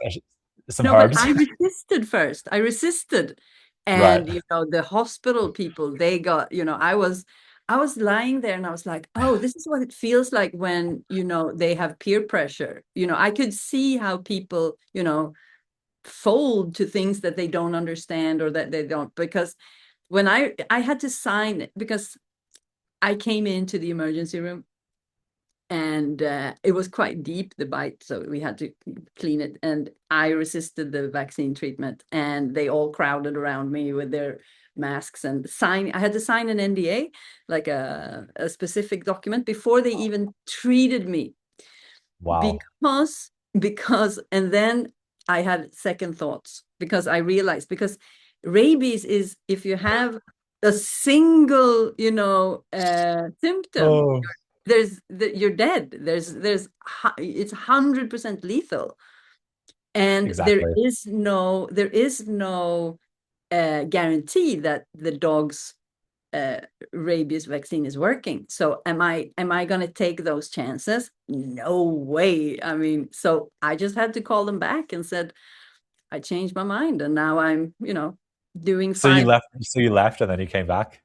some no, but herbs. I resisted first. I resisted. Right. And the hospital people, they got, I was lying there and I was like, oh, this is what it feels like when, they have peer pressure. I could see how people, fold to things that they don't understand or that they don't, because when I had to sign, because I came into the emergency room and it was quite deep, the bite, so we had to clean it, and I resisted the vaccine treatment, and they all crowded around me with their masks and I had to sign an NDA, like a specific document, before they even treated me, Wow. because and then I had second thoughts, because I realized, because rabies is, if you have a single symptom, Oh, you're dead. It's 100% lethal, and there exactly. is no guarantee that the dog's uh, rabies vaccine is working. So am I going to take those chances? No way. I mean, so I just had to call them back and said I changed my mind, and now I'm doing So you five. left. So you left, and then you came back.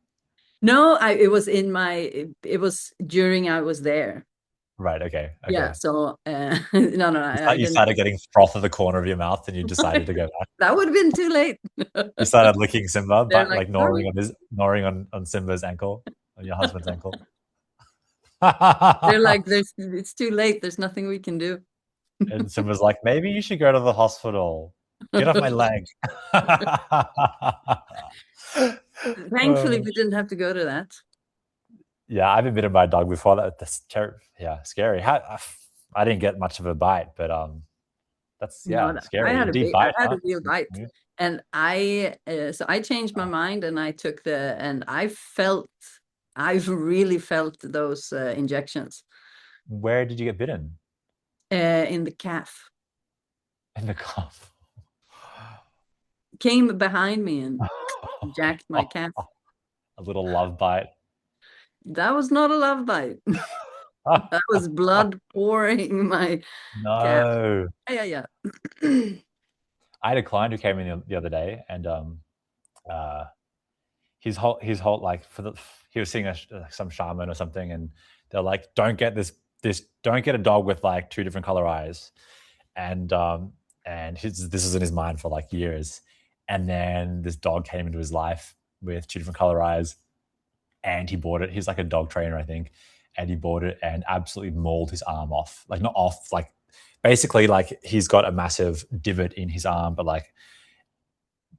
No, it was during I was there. Right. Okay. Yeah, Okay. so no, I You didn't. started getting froth at the corner of your mouth, and you decided to go back. That would have been too late. You started licking Simba, They're but like, like sorry. gnawing on Simba's ankle, on your husband's ankle. They're like, it's too late. There's nothing we can do. And Simba's like, maybe you should go to the hospital. Get off my leg. Thankfully, Uh, we didn't have to go to that. yeah, I've been bitten by a dog before. That's terrible. Yeah, scary. I didn't get much of a bite, but that's No, I scary. A had a deep big, I bite, had huh? a real bite, and I changed my mind, and I took and I've really felt those injections Where did you get bitten? in the calf. In the cuff. Came behind me and jacked my calf. A little love bite. That was not a love bite. That was blood pouring my calf. No. Yeah, yeah, yeah. I had a client who came in the other day, and uh, his whole like he was seeing some shaman or something, and they're like, don't get a dog with like two different color eyes, and this was in his mind for like years, and then this dog came into his life with two different color eyes, and he bought it. He's like a dog trainer, I think, and he bought it and absolutely mauled his arm off, like not off, like basically like he's got a massive divot in his arm, but like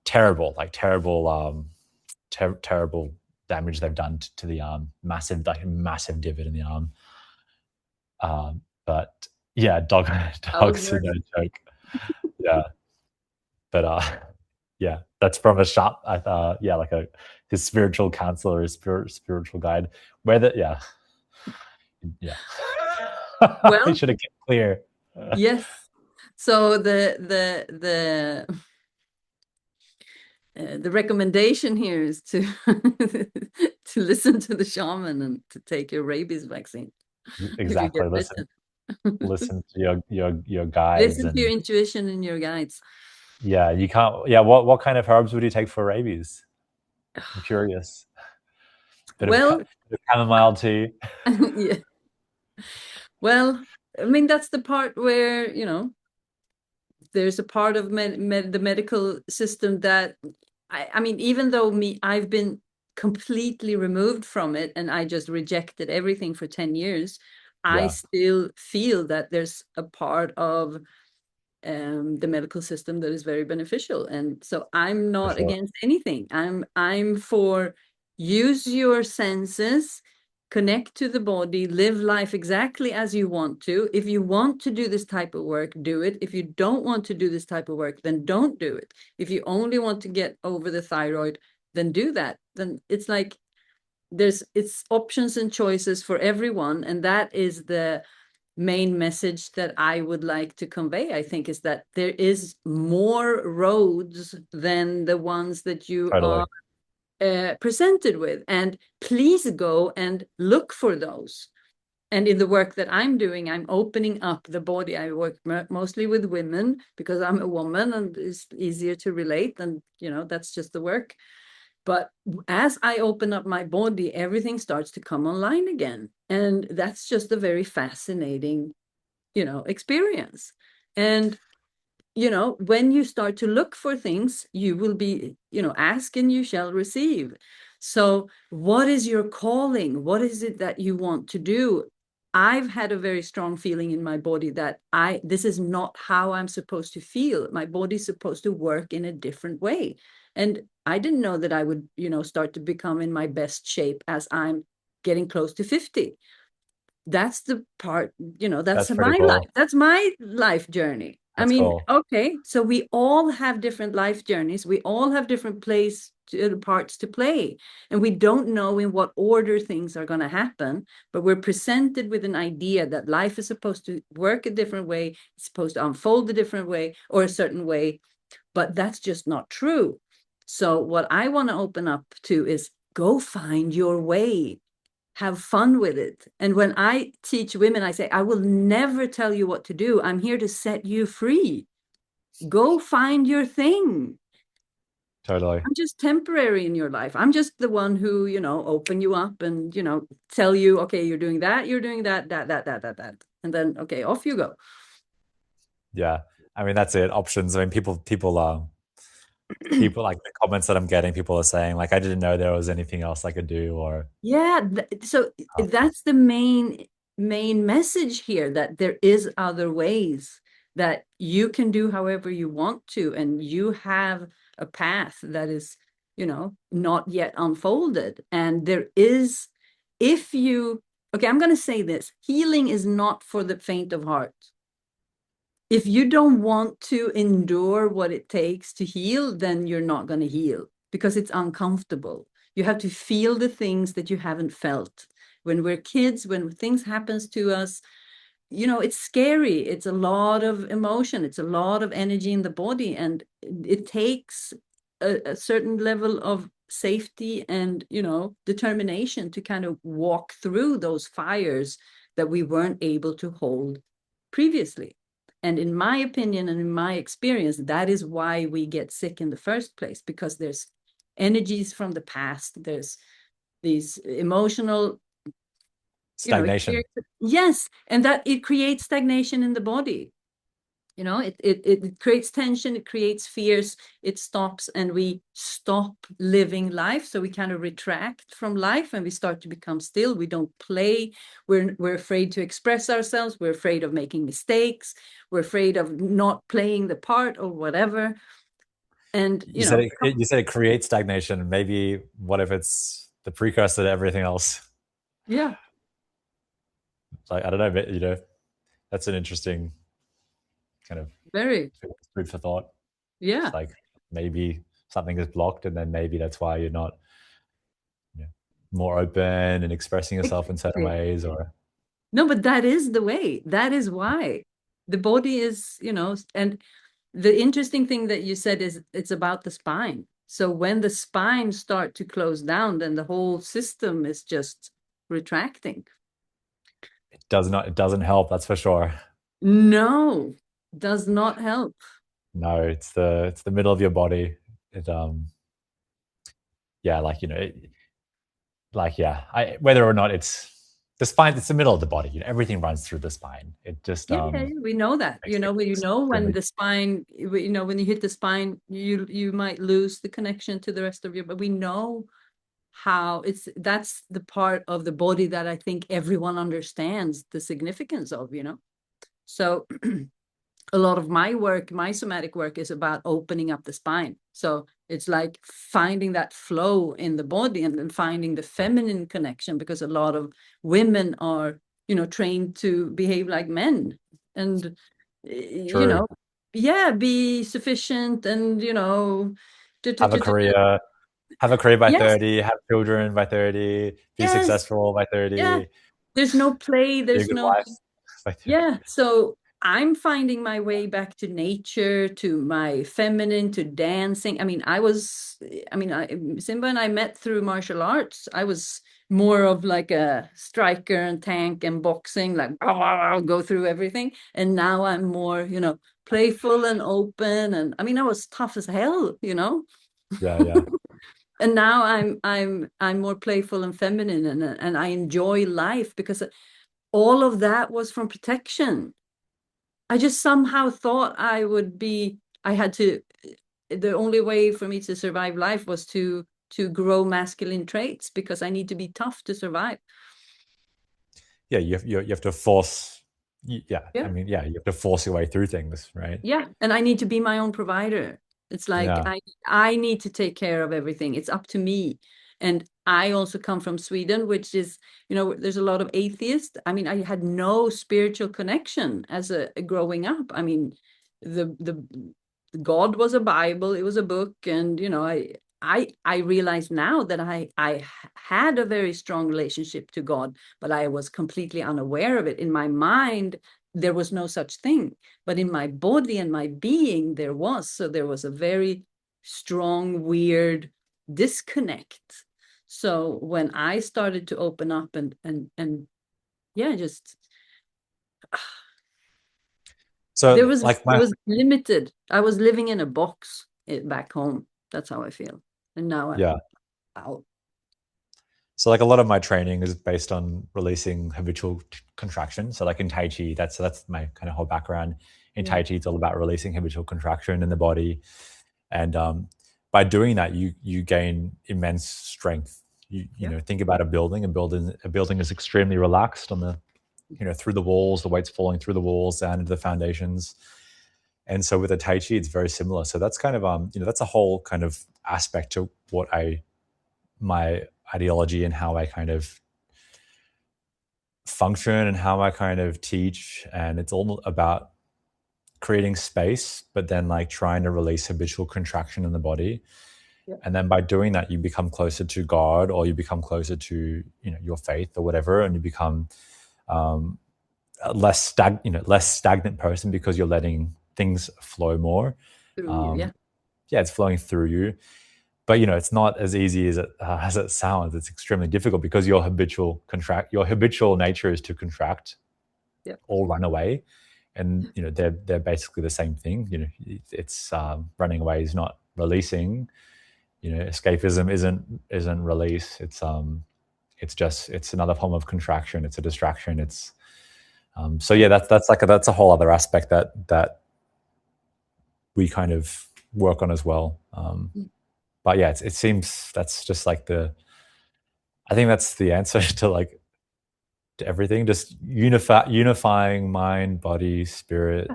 terrible damage they've done to the arm. Massive divot in the arm. But yeah, Oh, dogs are no joke. Yeah, but yeah, that's from a shop. Yeah, like his spiritual counselor, his spiritual guide. Whether yeah, I well, should have kept clear. yes. So the recommendation here is to to listen to the shaman and to take your rabies vaccine if you Exactly. get bitten. Listen to your guides, Listen to your and intuition and your guides. yeah, you can't. Yeah, what kind of herbs would you take for rabies? I'm curious. Well, Bit of chamomile tea. yeah. Well, I mean, that's the part where, there's a part of the medical system that, I mean, even though I've been completely removed from it and I just rejected everything for 10 years, I Yeah, still feel that there's a part of the medical system that is very beneficial. And so I'm for not sure. against anything. I'm for use your senses, connect to the body, live life exactly as you want to. If you want to do this type of work, do it. If you don't want to do this type of work, then don't do it. If you only want to get over the thyroid, then do that. Then it's like it's options and choices for everyone, and that is the main message that I would like to convey, I think, is that there is more roads than the ones that you are Totally. presented with. And please go and look for those. And in the work that I'm doing, I'm opening up the body. I work mostly with women because I'm a woman and it's easier to relate. And, that's just the work. But as I open up my body, everything starts to come online again. And that's just a very fascinating experience. And when you start to look for things, you will be, ask and you shall receive. So what is your calling? What is it that you want to do? I've had a very strong feeling in my body that this is not how I'm supposed to feel. My body's supposed to work in a different way. And I didn't know that I would, start to become in my best shape as I'm getting close to 50. That's the part, that's That's pretty my life. cool. That's my life journey. I That's mean, cool. okay, so we all have different life journeys. We all have different parts to play. And we don't know in what order things are going to happen, but we're presented with an idea that life is supposed to work a different way. It's supposed to unfold a different way or a certain way, but that's just not true. So what I want to open up to is go find your way, have fun with it. And when I teach women, I say, I will never tell you what to do. I'm here to set you free. Go find your thing. Totally. I'm just temporary in your life. I'm just the one who, open you up and, tell you, okay, you're doing that, that. And then, okay, off you go. Yeah. I mean, that's it. Options. I mean, people like the comments that I'm getting, people are saying like, I didn't know there was anything else I could do, or Yeah, so that's the main message here, that there is other ways that you can do however you want to, and you have a path that is, not yet unfolded. And there is, if you, okay, I'm going to say this, healing is not for the faint of heart. If you don't want to endure what it takes to heal, then you're not going to heal because it's uncomfortable. You have to feel the things that you haven't felt. When we're kids, when things happens to us, it's scary. It's a lot of emotion. It's a lot of energy in the body. And it takes a certain level of safety and, determination to kind of walk through those fires that we weren't able to hold previously. And in my opinion and in my experience, that is why we get sick in the first place, because there's energies from the past. There's these emotional, stagnation. yes, and that it creates stagnation in the body. You know, it creates tension, it creates fears, it stops, and we stop living life. So we kind of retract from life and we start to become still. We don't play. We're afraid to express ourselves. We're afraid of making mistakes. We're afraid of not playing the part or whatever. And You said you said it creates stagnation. Maybe what if it's the precursor to everything else? yeah, Like, I don't know, but that's an interesting kind of very, food for thought. yeah, It's like maybe something is blocked, and then maybe that's why you're not, you know, more open and expressing yourself in certain exactly. ways, or No, but that is the way. That is why the body is, and the interesting thing that you said is it's about the spine. So when the spine start to close down, then the whole system is just retracting. it doesn't help, that's for sure. No, does not help. No, it's the middle of your body. It yeah, like like yeah, whether or not it's the spine, it's the middle of the body. Everything runs through the spine. It just Yeah, yeah, we know that. makes When extremely. the spine, when you hit the spine, you might lose the connection to the rest of your, but we know how that's the part of the body that I think everyone understands the significance of. So a lot of my work, my somatic work, is about opening up the spine. So it's like finding that flow in the body and then finding the feminine connection, because a lot of women are, trained to behave like men and, True. yeah, be sufficient and, Have a career, have a career by yes, 30, have children by 30, be yes, successful by yeah. 30, There's no play. be a There's good no. wife by 30. Yeah, so I'm finding my way back to nature, to my feminine, to dancing. Simba and I met through martial arts. I was more of like a striker and tank and boxing, like I'll go through everything. And now I'm more, playful and open. And I was tough as hell. Yeah, yeah. And now I'm more playful and feminine, and I enjoy life because all of that was from protection. I just somehow thought I had to, the only way for me to survive life was to grow masculine traits, because I need to be tough to survive. Yeah, you have to force. Yeah, I Yeah. mean, yeah, you have to force your way through things, right? Yeah. And I need to be my own provider. It's like Yeah, I need to take care of everything. It's up to me. And I also come from Sweden, which is, there's a lot of atheists. I had no spiritual connection as a growing up. The God was a Bible, it was a book, and I realize now that I had a very strong relationship to God, but I was completely unaware of it. In my mind, there was no such thing, but in my body and my being, there was. So there was a very strong, weird disconnect. So when I started to open up and yeah, just there so was like it my was limited. I was living in a box back home. That's how I feel. And now I'm yeah. out. So like a lot of my training is based on releasing habitual contraction. So like in Tai Chi, that's my kind of whole background. In Yeah. Tai Chi, it's all about releasing habitual contraction in the body, and by doing that, you gain immense strength. You Yeah. know, think about a building. A building is extremely relaxed on the, through the walls. The weight's falling through the walls down into the foundations. And so with the Tai Chi, it's very similar. So that's kind of that's a whole kind of aspect to what my ideology and how I kind of function and how I kind of teach. And it's all about creating space, but then like trying to release habitual contraction in the body. Yeah. And then by doing that, you become closer to God, or you become closer to, your faith or whatever. And you become um, a less stagnant person, because you're letting things flow more. Through you. Um, Yeah. yeah, it's flowing through you. But it's not as easy as it sounds. It's extremely difficult, because your habitual nature is to contract Yeah. or run away, and they're basically the same thing. It's running away is not releasing. Escapism isn't release. It's another form of contraction. It's a distraction. It's so yeah, that's a whole other aspect that we kind of work on as well. But yeah, it seems that's just like I think that's the answer to like to everything. Just unifying mind, body, spirit,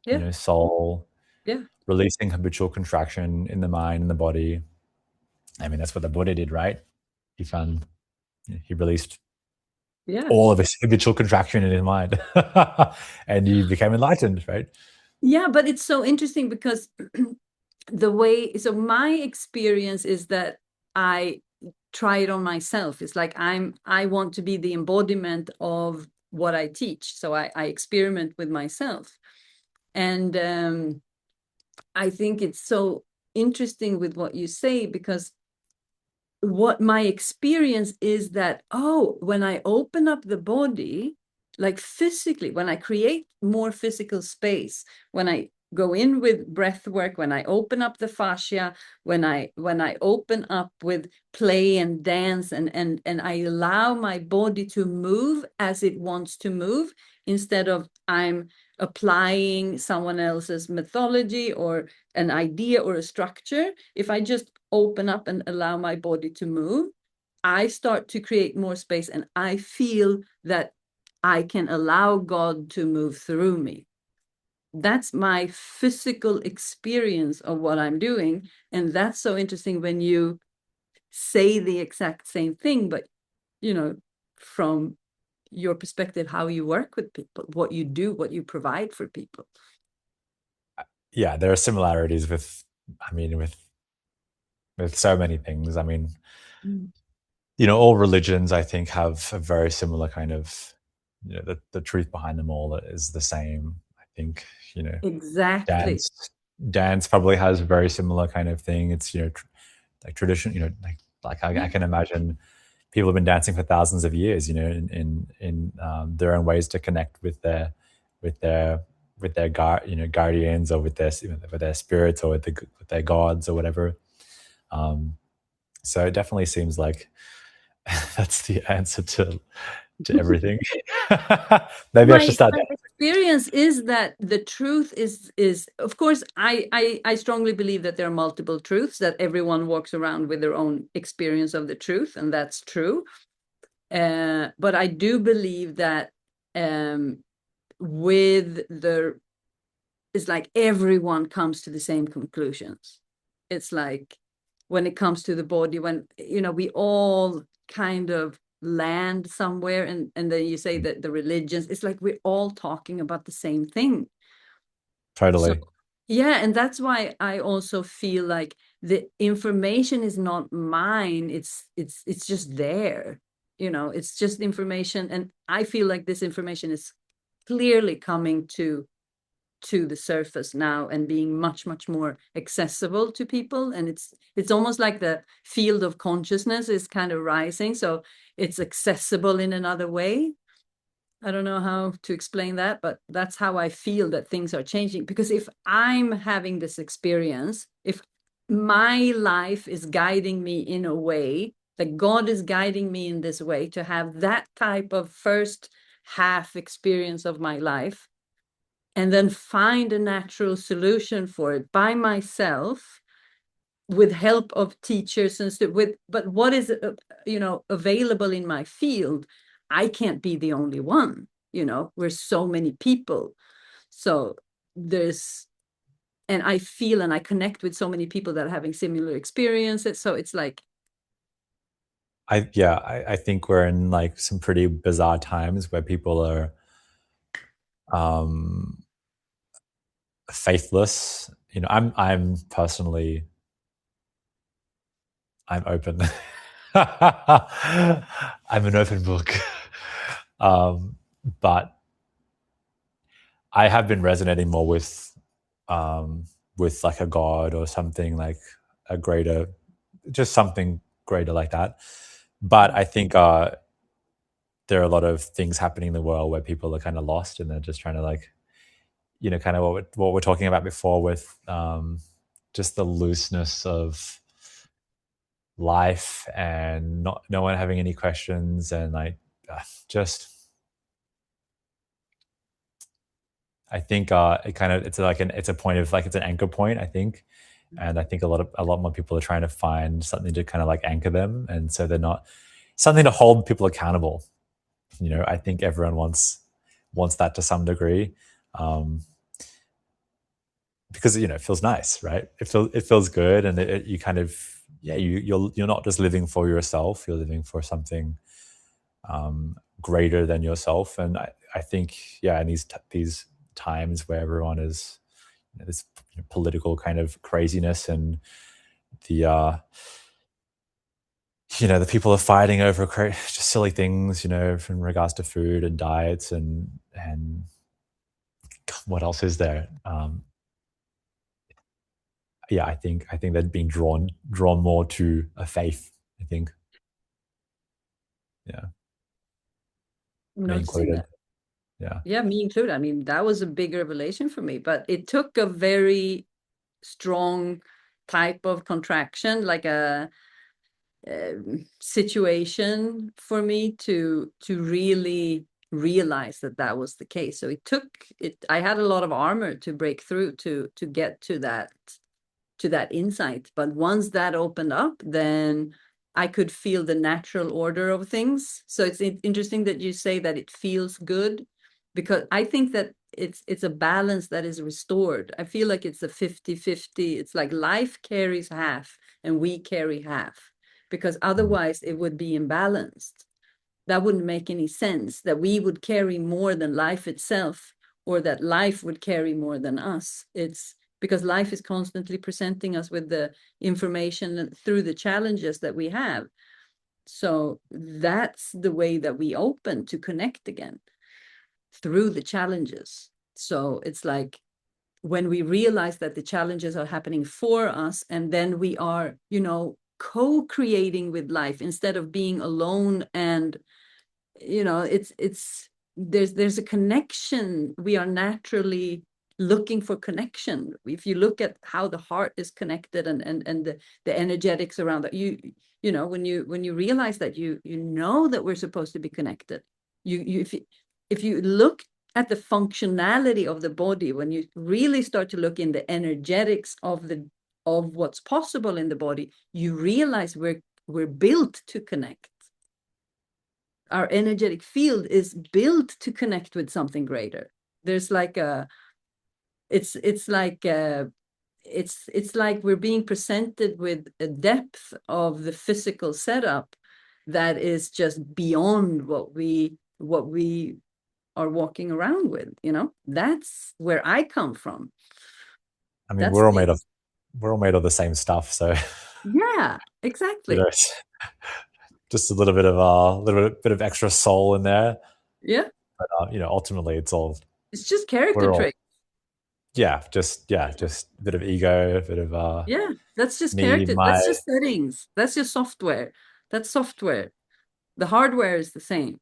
Yeah, soul, yeah, releasing habitual contraction in the mind and the body. I mean, that's what the Buddha did, right? He found he released yeah. all of his habitual contraction in his mind, and he became enlightened, right? Yeah, but it's so interesting because the way, so my experience is that I try it on myself. It's like I want to be the embodiment of what I teach. So I experiment with myself. And I think it's so interesting with what you say, because what my experience is that, oh, when I open up the body, like physically, when I create more physical space, when I go in with breath work, when I open up the fascia, when I open up with play and dance, and I allow my body to move as it wants to move, instead of I'm applying someone else's mythology or an idea or a structure. If I just open up and allow my body to move, I start to create more space, and I feel that I can allow God to move through me. That's my physical experience of what I'm doing. And that's so interesting when you say the exact same thing, but, from your perspective, how you work with people, what you do, what you provide for people. Yeah, there are similarities with, I mean, with so many things. I mean, Mm. all religions I think have a very similar kind of, the truth behind them all is the same. I think, Exactly. dance dance probably has a very similar kind of thing. It's like tradition, I Yeah. can imagine people have been dancing for thousands of years, in their own ways to connect with their guardians, or with their spirits, or with their gods, or whatever. Um, so it definitely seems like that's the answer to everything. Maybe I should start. My experience is that the truth is, of course, I strongly believe that there are multiple truths, that everyone walks around with their own experience of the truth, and that's true. But I do believe that, with the it's like everyone comes to the same conclusions. It's like when it comes to the body, when we all kind of land somewhere, and then you say that the religions, it's like we're all talking about the same thing. So Totally. yeah, and that's why I also feel like the information is not mine. It's just there. It's just information, and I feel like this information is clearly coming to the surface now, and being much much more accessible to people, and it's almost like the field of consciousness is kind of rising, so it's accessible in another way. I don't know how to explain that, but that's how I feel that things are changing, because if I'm having this experience, if my life is guiding me in a way, that God is guiding me in this way to have that type of first half experience of my life, and then find a natural solution for it by myself, with help of teachers and stuff, but what is available in my field, I can't be the only one. We're so many people. So there's and I feel and I connect with so many people that are having similar experiences, so it's like, I think we're in like some pretty bizarre times where people are um faithless. I'm personally, I'm open. I'm an open book. um but I have been resonating more with like a god, or something like a greater, just something greater like that. But I think there are a lot of things happening in the world where people are kind of lost, and they're just trying to, like, kind of what we're talking about before, with just the looseness of life, and not no one having any questions, and like, just I think it kind of it's a point of like it's an anchor point, I think. And I think a lot more people are trying to find something to kind of like anchor them, and so they're not something to hold people accountable. I think everyone wants that to some degree, um, because it feels nice, right? It feels good, and you kind of yeah you're not just living for yourself, you're living for something greater than yourself. And I think yeah, in these times where everyone is this political kind of craziness, and the the people are fighting over just silly things, in regards to food and diets, and what else is there? Yeah, I think they're being drawn more to a faith. I think, yeah, I'm me noticing included. that. Yeah, Yeah, me included. I mean, that was a big revelation for me, but it took a very strong type of contraction, like a situation for me to really realize that that was the case. So it took it. I had a lot of armor to break through to get to that insight. But once that opened up, then I could feel the natural order of things. So it's interesting that you say that it feels good, because I think that it's a balance that is restored. I feel like it's a 50-50. It's like life carries half and we carry half, because mm, otherwise it would be imbalanced. That wouldn't make any sense, that we would carry more than life itself, or that life would carry more than us. It's because life is constantly presenting us with the information through the challenges that we have. So that's the way that we open to connect again, through the challenges. So it's like when we realize that the challenges are happening for us, and then we are, co-creating with life instead of being alone. And it's there's a connection. We are naturally looking for connection. If you look at how the heart is connected, and the energetics around that, when you realize that you know that we're supposed to be connected. If you look at the functionality of the body, when you really start to look in the energetics of what's possible in the body, you realize we're built to connect. Our energetic field is built to connect with something greater. There's like a it's like it's like we're being presented with a depth of the physical setup that is just beyond what we are walking around with. That's where I come from. I mean, That's the we're all made of the same stuff, so Yeah, exactly. it's just a little bit of bit of extra soul in there. Yeah, But ultimately, it's all it's just character we're all trait. just a bit of ego, a bit of Yeah, that's just me, character. That's my just settings. That's just software. That's software. The hardware is the same.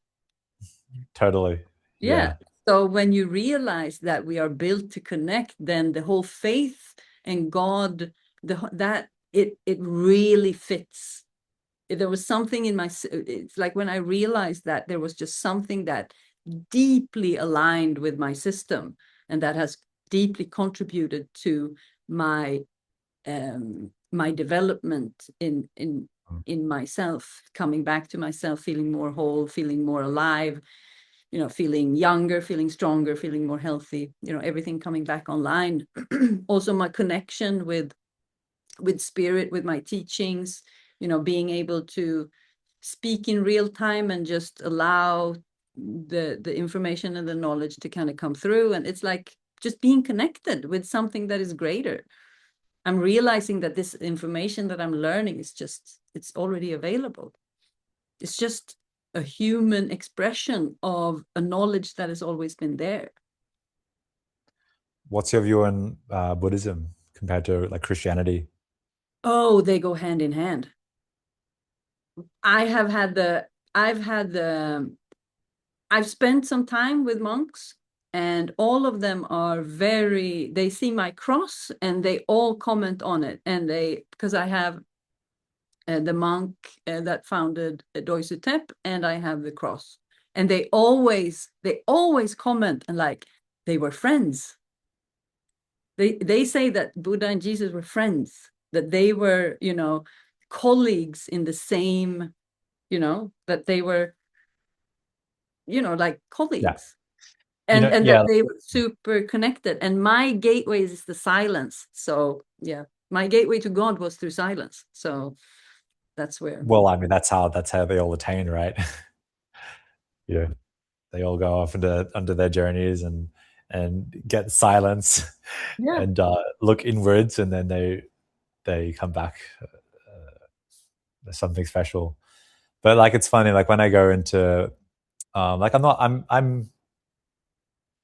totally, Yeah. yeah. So when you realize that we are built to connect, then the whole faith and God, that it really fits. There was something in it's like when I realized that there was just something that deeply aligned with my system, and that has deeply contributed to my my development Mm. in myself, coming back to myself, feeling more whole, feeling more alive, feeling younger, feeling stronger, feeling more healthy, everything coming back online. Also my connection with spirit, with my teachings, being able to speak in real time and just allow the information and the knowledge to kind of come through. And it's like just being connected with something that is greater. I'm realizing that this information that I'm learning it's already available. It's just a human expression of a knowledge that has always been there. What's your view on Buddhism compared to like Christianity? Oh, they go hand in hand. I have had the, I've had the, I've spent some time with monks, and all of them are they see my cross and they all comment on it. And because I have the monk that founded Doisutep, and I have the cross, and they always comment and like, they were friends. They say that Buddha and Jesus were friends, that they were, colleagues in the same, that they were, like Yeah. colleagues, and that Yeah. they were super connected. And my gateway is the silence. So yeah, my gateway to God was through silence. So that's where. Well, I mean, that's how they all attain, right? Yeah. They all go off under their journeys and get silence Yeah. and look inwards, and then they come back. There's something special. But like it's funny, like when I go into like I'm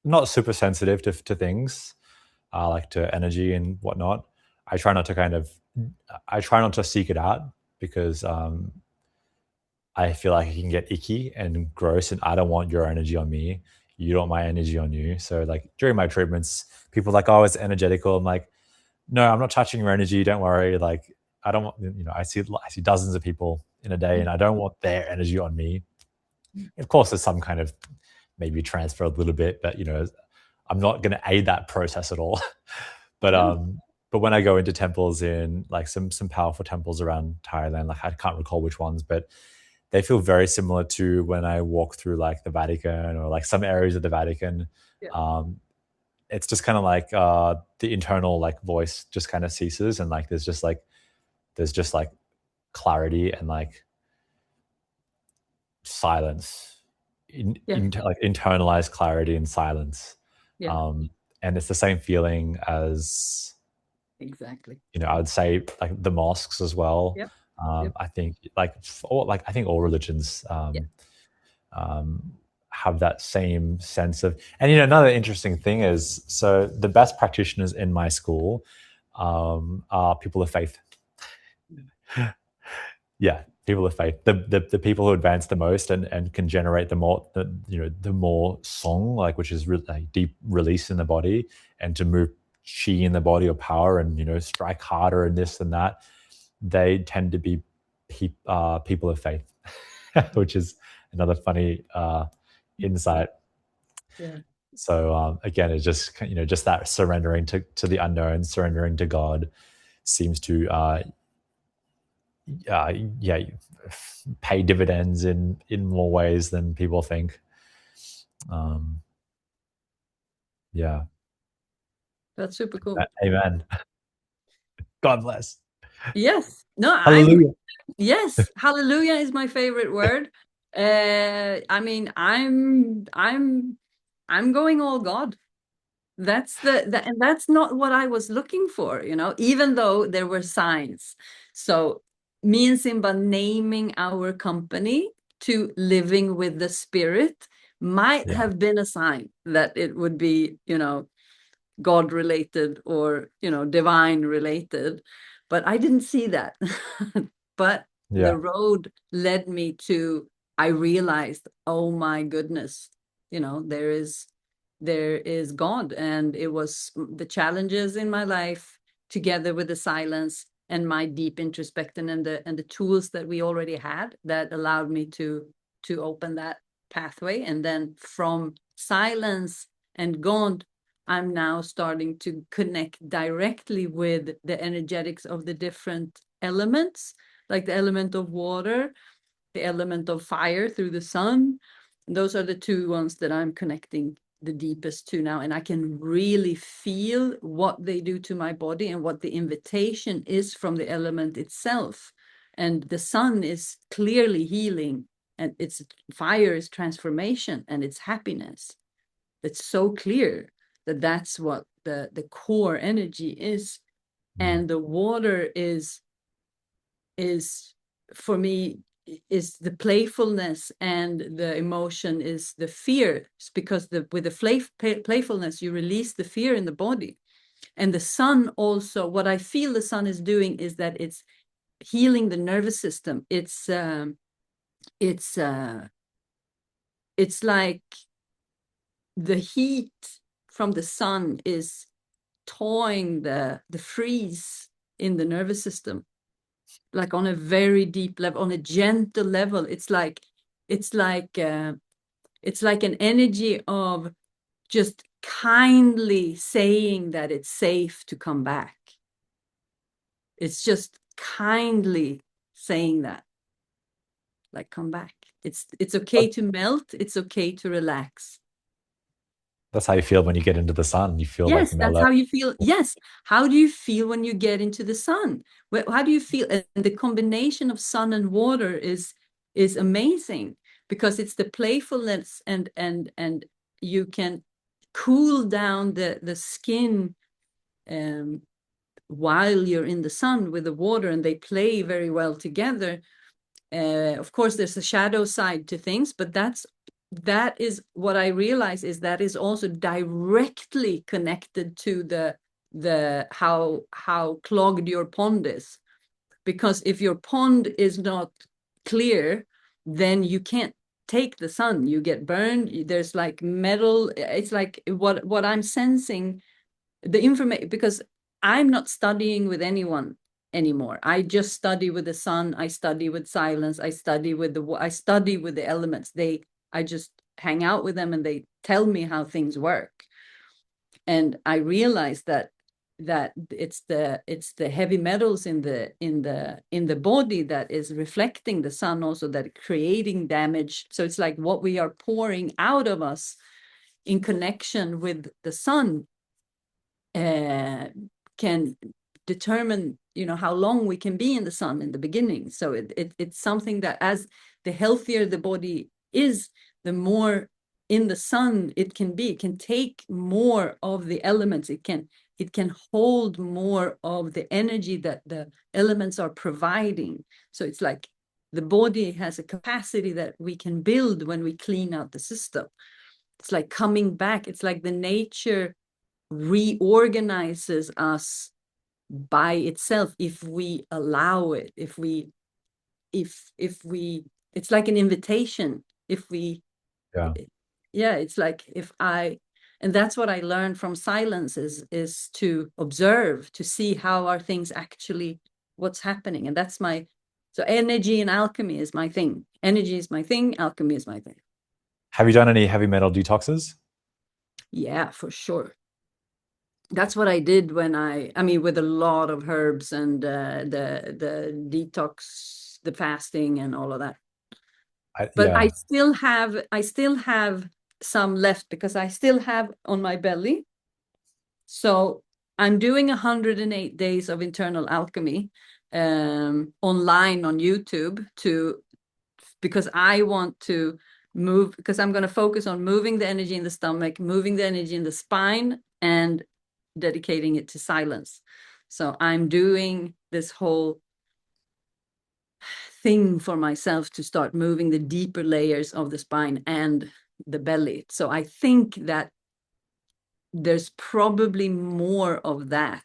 not super sensitive to things, like to energy and whatnot. I try not to kind of I try not to seek it out because I feel like it can get icky and gross, and I don't want your energy on me. You don't want my energy on you. So like during my treatments, people are like, "Oh, it's energetical." I'm like, "No, I'm not touching your energy. Don't worry." Like I don't want I see dozens of people in a day, and I don't want their energy on me. Of course, there's some kind of maybe transfer a little bit, but I'm not going to aid that process at all. but Yeah. but when I go into temples in like some powerful temples around Thailand, like I can't recall which ones, but they feel very similar to when I walk through like the Vatican or like some areas of the Vatican. Yeah. Um, it's just kind of like the internal like voice just kind of ceases, and like there's just like clarity and like silence, Yeah. like internalized clarity and silence. Yeah. Um, and it's the same feeling as Exactly. I would say like the mosques as well. Yep. Yep. I think I think all religions Yeah. um, have that same sense of. And another interesting thing is, so the best practitioners in my school are people of faith. Yeah, people of faith. The people who advance the most and can generate the more song, like, which is like deep release in the body, and to move chi in the body or power, and strike harder and this and that. They tend to be people of faith, which is another funny insight. Yeah. So again, it's just just that surrendering to the unknown, surrendering to God, seems to yeah, pay dividends in more ways than people think. Um, yeah, That's super cool. amen. God bless. Yes. No, Hallelujah. yes, hallelujah is my favorite word. I mean, I'm going all God. That's and that's not what I was looking for, even though there were signs. So me and Simba naming our company to living with the spirit might Yeah, have been a sign that it would be, God related or, divine related, but I didn't see that. But yeah, the road led me to, I realized, oh my goodness, there is God. And it was the challenges in my life together with the silence and my deep introspection and the tools that we already had that allowed me to open that pathway. And then from silence and God, I'm now starting to connect directly with the energetics of the different elements, like the element of water, the element of fire through the sun. Those are the two ones that I'm connecting the deepest to now. And I can really feel what they do to my body and what the invitation is from the element itself. And the sun is clearly healing, and it's fire is transformation, and it's happiness. It's so clear that that's what the core energy is. mm, And the water is for me is the playfulness, and the emotion is the fear. It's because with the playfulness you release the fear in the body. And the sun also, what I feel the sun is doing is that it's healing the nervous system. It's like the heat from the sun is thawing the freeze in the nervous system, like on a very deep level, on a gentle level. It's like an energy of just kindly saying that it's safe to come back. It's just kindly saying that, like, come back. It's okay to melt. It's okay to relax. That's how you feel when you get into the sun. You feel like Yes, that's mellow. how you feel. Yes. How do you feel when you get into the sun? How do you feel? And the combination of sun and water is amazing, because it's the playfulness, and you can cool down the skin um, while you're in the sun with the water, and they play very well together. Of course, there's a shadow side to things, but that is what I realize, is that is also directly connected to the how clogged your pond is. Because if your pond is not clear, then you can't take the sun. You get burned. There's like metal. It's like what I'm sensing, the information, because I'm not studying with anyone anymore. I just study with the sun. I study with silence. I study with the elements. I just hang out with them, and they tell me how things work. And I realize that it's the heavy metals in the body that is reflecting the sun, also, that creating damage. So it's like what we are pouring out of us in connection with the sun can determine, how long we can be in the sun in the beginning. So it's something that, as the healthier the body is, the more in the sun it can be. It can take more of the elements. It can hold more of the energy that the elements are providing. So it's like the body has a capacity that we can build when we clean out the system. It's like coming back. It's like the nature reorganizes us by itself if we allow it. If we it's like an invitation. If we Yeah. Yeah, it's like, and that's what I learned from silence, is to observe, to see how are things actually, what's happening. And so energy and alchemy is my thing. Energy is my thing. Alchemy is my thing. Have you done any heavy metal detoxes? Yeah, for sure. That's what I did when with a lot of herbs and the detox, the fasting and all of that. But Yeah. I still have some left, because I still have on my belly. So I'm doing 108 days of internal alchemy online on YouTube, because I want to move, because I'm going to focus on moving the energy in the stomach, moving the energy in the spine, and dedicating it to silence. So I'm doing this whole thing for myself to start moving the deeper layers of the spine and the belly. So I think that there's probably more of that,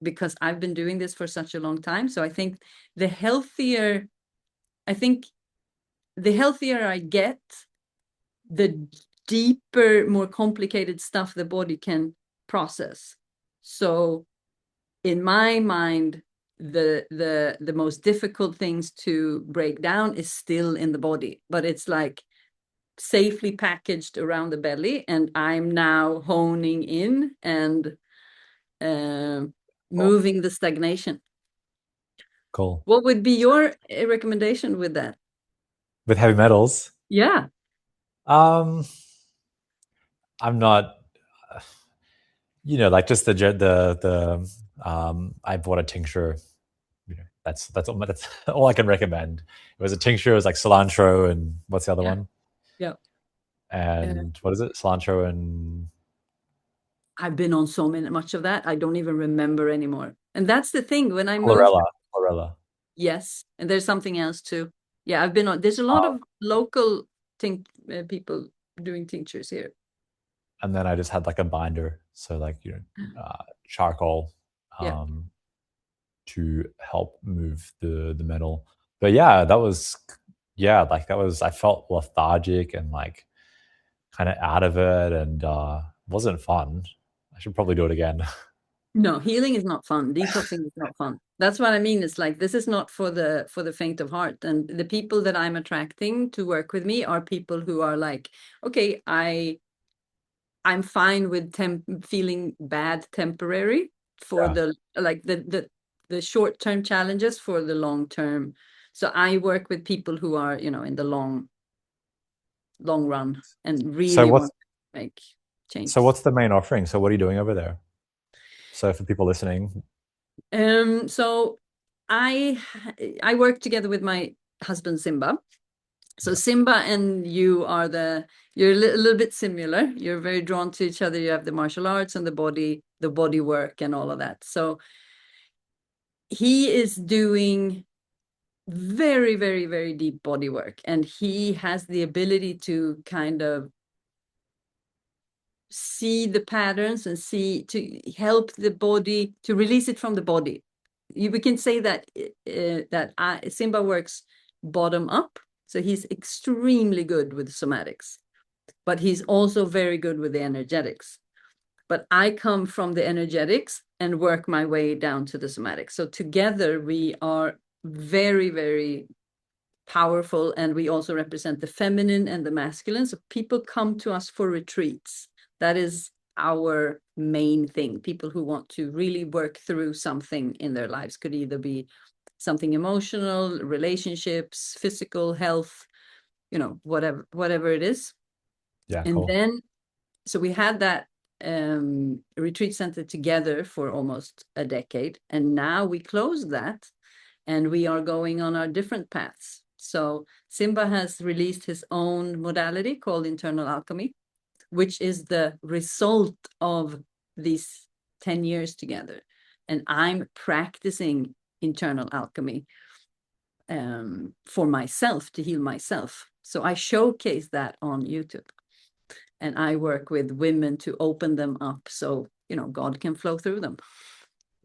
because I've been doing this for such a long time. So I think the healthier I think the healthier I get, the deeper, more complicated stuff the body can process. So in my mind, the most difficult things to break down is still in the body, but it's like safely packaged around the belly, and I'm now honing in and uh, Cool. moving the stagnation. Cool. What would be your recommendation with that? With heavy metals, Yeah, um, I'm not, like just I bought a tincture. That's all I can recommend. It was a tincture. It was like cilantro and what's the other yeah, one? yeah. Uh, And what is it? Cilantro and I've been on so much of that, I don't even remember anymore. And that's the thing. When I moved, chlorella. Chlorella. yes, and there's something else too. Yeah, I've been on. There's a lot of local people doing tinctures here. And then I just had like a binder, so like charcoal, Yeah. um, to help move the metal. But yeah, that was I felt lethargic and like kind of out of it, and wasn't fun. I should probably do it again. No, healing is not fun. Detoxing is not fun. That's what I mean. It's like, this is not for the faint of heart. And the people that I'm attracting to work with me are people who are like, okay, I'm fine with feeling bad temporary for Yeah. the like the short-term challenges for the long term. So I work with people who are, you know, in the long run and So really what's want to make so changes. what's the main offering? So what are you doing over there? So for people listening, So I I work together with my husband Simba. So yeah. Simba and you are you're a little bit similar. You're very drawn to each other. You have the martial arts and the body work and all of that. So he is doing very, very, very deep body work, and he has the ability to kind of see the patterns and see to help the body to release it from the body. We can say that Simba works bottom up, so he's extremely good with somatics, but he's also very good with the energetics. But I come from the energetics and work my way down to the somatics. So together we are very, very powerful, and we also represent the feminine and the masculine. So people come to us for retreats. That is our main thing. People who want to really work through something in their lives, could either be something emotional, relationships, physical health, you know, whatever it is. Yeah, And cool. then so we had that retreat center together for almost a decade, and now we closed that and we are going on our different paths. So Simba has released his own modality called internal alchemy, which is the result of these 10 years together. And I'm practicing internal alchemy for myself to heal myself. So I showcase that on YouTube, and I work with women to open them up so, you know, God can flow through them.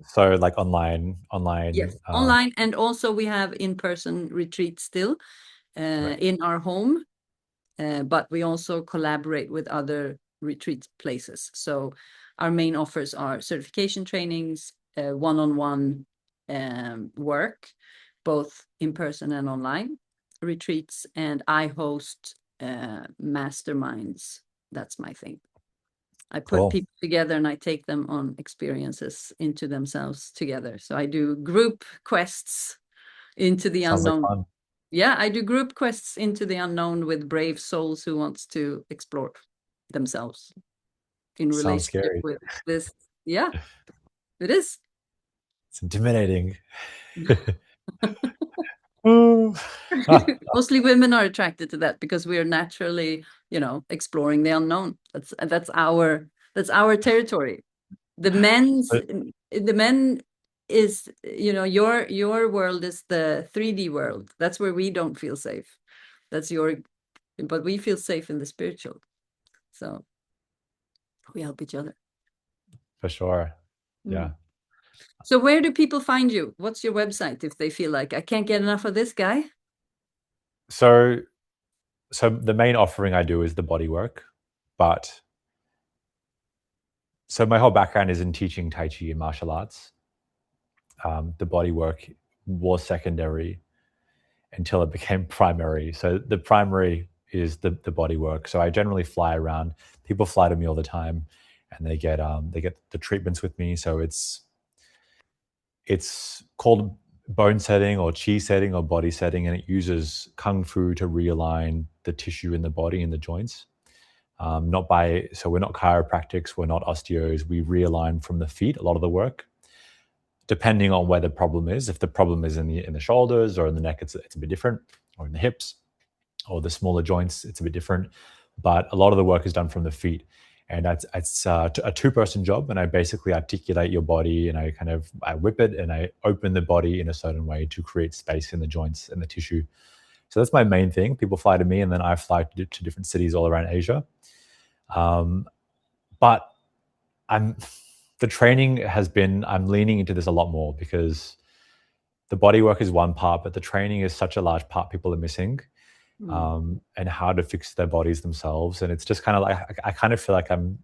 So like Yes, online, and also we have in-person retreats still right. in our home, but we also collaborate with other retreat places. So our main offers are certification trainings, one-on-one work, both in person and online retreats, and I host masterminds. That's my thing. I put Cool. people together and I take them on experiences into themselves together. So I do group quests into the Sounds like unknown. fun. Yeah, I do group quests into the unknown with brave souls who wants to explore themselves in Sounds relationship scary. with this. Yeah, it is. It's intimidating. Ooh. Ah, Mostly women are attracted to that because we are naturally, you know, exploring the unknown. That's our territory. The men's but the men is, you know, your world is the 3D world. That's where we don't feel safe. That's your But we feel safe in the spiritual. So we help each other. for sure. Mm. Yeah. So where do people find you? What's your website if they feel like I can't get enough of this guy? So so the main offering I do is the body work, but so my whole background is in teaching Tai Chi and martial arts. The body work was secondary until it became primary. So the primary is the body work. So I generally fly around. People fly to me all the time, and they get the treatments with me. So it's called bone setting or chi setting or body setting, and it uses kung fu to realign the tissue in the body and the joints. Not by so we're not chiropractics, we're not osteos. We realign from the feet a lot of the work, depending on where the problem is. If the problem is in the shoulders or in the neck, it's a bit different, or in the hips or the smaller joints, it's a bit different. But a lot of the work is done from the feet, and it's a two-person job. And I basically articulate your body, and I whip it, and I open the body in a certain way to create space in the joints and the tissue. So that's my main thing. People fly to me, and then I fly to different cities all around Asia. Um, but I'm the training has been I'm leaning into this a lot more because the body work is one part, but the training is such a large part people are missing, Mm. and how to fix their bodies themselves. And it's just kind of like I kind of feel like I'm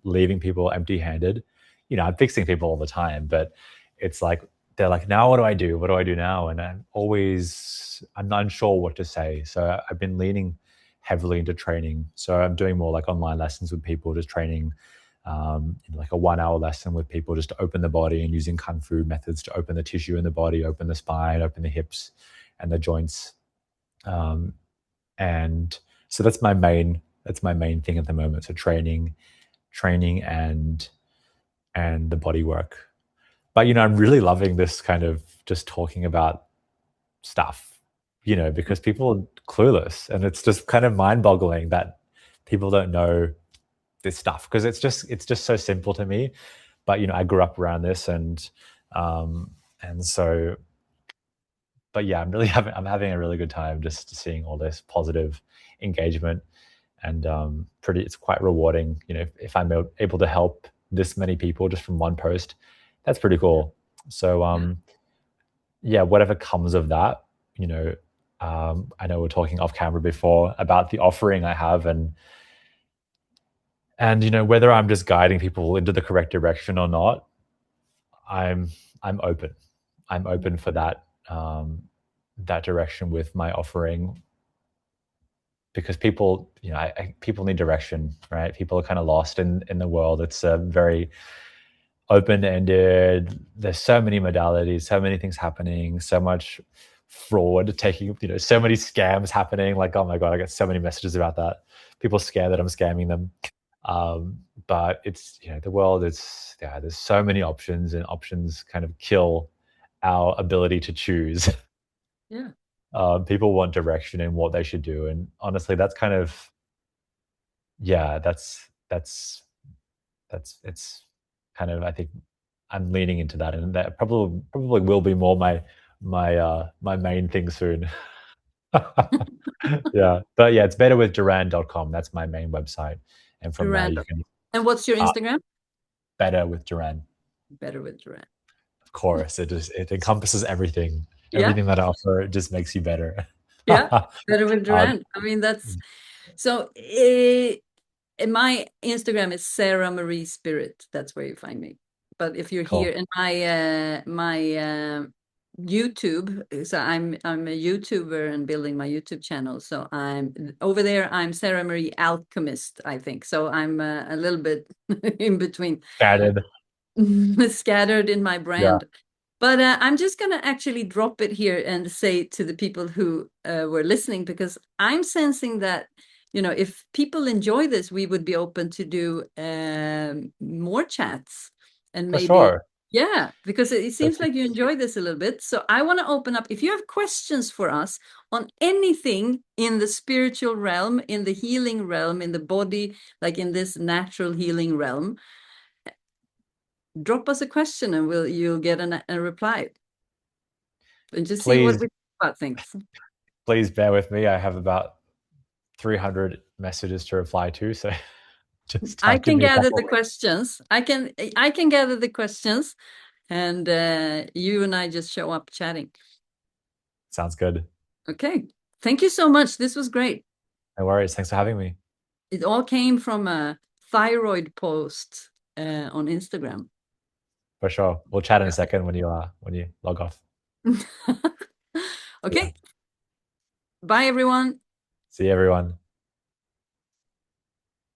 leaving people empty-handed. You know, I'm fixing people all the time, but it's like they're like, now what do I do? What do I do now? And I'm not sure what to say. So I've been leaning heavily into training. So I'm doing more like online lessons with people, just training, like a 1 hour lesson with people just to open the body and using kung fu methods to open the tissue in the body, open the spine, open the hips and the joints. Um, and so that's my main thing at the moment. So training and the body work. But I'm really loving this kind of just talking about stuff, because people are clueless, and it's just kind of mind-boggling that people don't know this stuff, because it's just so simple to me. But I grew up around this, um and so, but yeah, I'm having a really good time just seeing all this positive engagement, and it's quite rewarding, if I'm able to help this many people just from one post. That's pretty cool. So Yeah. yeah, whatever comes of that, I know we're talking off camera before about the offering I have, and whether I'm just guiding people into the correct direction or not, i'm I'm open. I'm open for that direction with my offering, because people, people need direction, right? People are kind of lost in the world. It's a very open-ended. There's so many modalities, so many things happening, so much fraud taking, so many scams happening. Like, oh my god, I get so many messages about that. People scared that I'm scamming them. But it's, the world is, yeah, there's so many options, and options kind of kill our ability to choose. Yeah. People want direction in what they should do, and honestly, that's kind of, yeah, that's it's kind of, I think I'm leaning into that, and that probably will be more my main thing soon. Yeah, but yeah, it's betterwithduran.com. That's my main website, and from there Duran. you can, And what's your uh, Instagram? better with Duran. Better with Duran. Of course, it encompasses everything. Yeah. Everything that I offer, it just makes you better. Yeah. Better with um, Duran. I mean, that's so. My Instagram is Sara Marie Spirit. That's where you find me. But if you're here cool. in my YouTube, so I'm a YouTuber and building my YouTube channel. So I'm over there. I'm Sara Marie Alchemist, I think. So I'm a little bit in between, Scattered. scattered in my Yeah, brand. But I'm just going to actually drop it here and say to the people who were listening, because I'm sensing that, if people enjoy this, we would be open to do more chats and for maybe, sure. yeah, because it seems That's like you enjoy this a little bit. So I want to open up. If you have questions for us on anything in the spiritual realm, in the healing realm, in the body, like in this natural healing realm, drop us a question and you'll get a reply and just see what Please, we think about things. please bear with me. I have about 300 messages to reply to, so just I give can me a gather the couple. questions. I can gather the questions, and you and I just show up chatting. Sounds good. Okay. Thank you so much. This was great. No worries. Thanks for having me. It all came from a thyroid post on Instagram. For sure. We'll chat in a Yeah. second when you log off. Yeah. Okay. Bye, everyone. See you, everyone.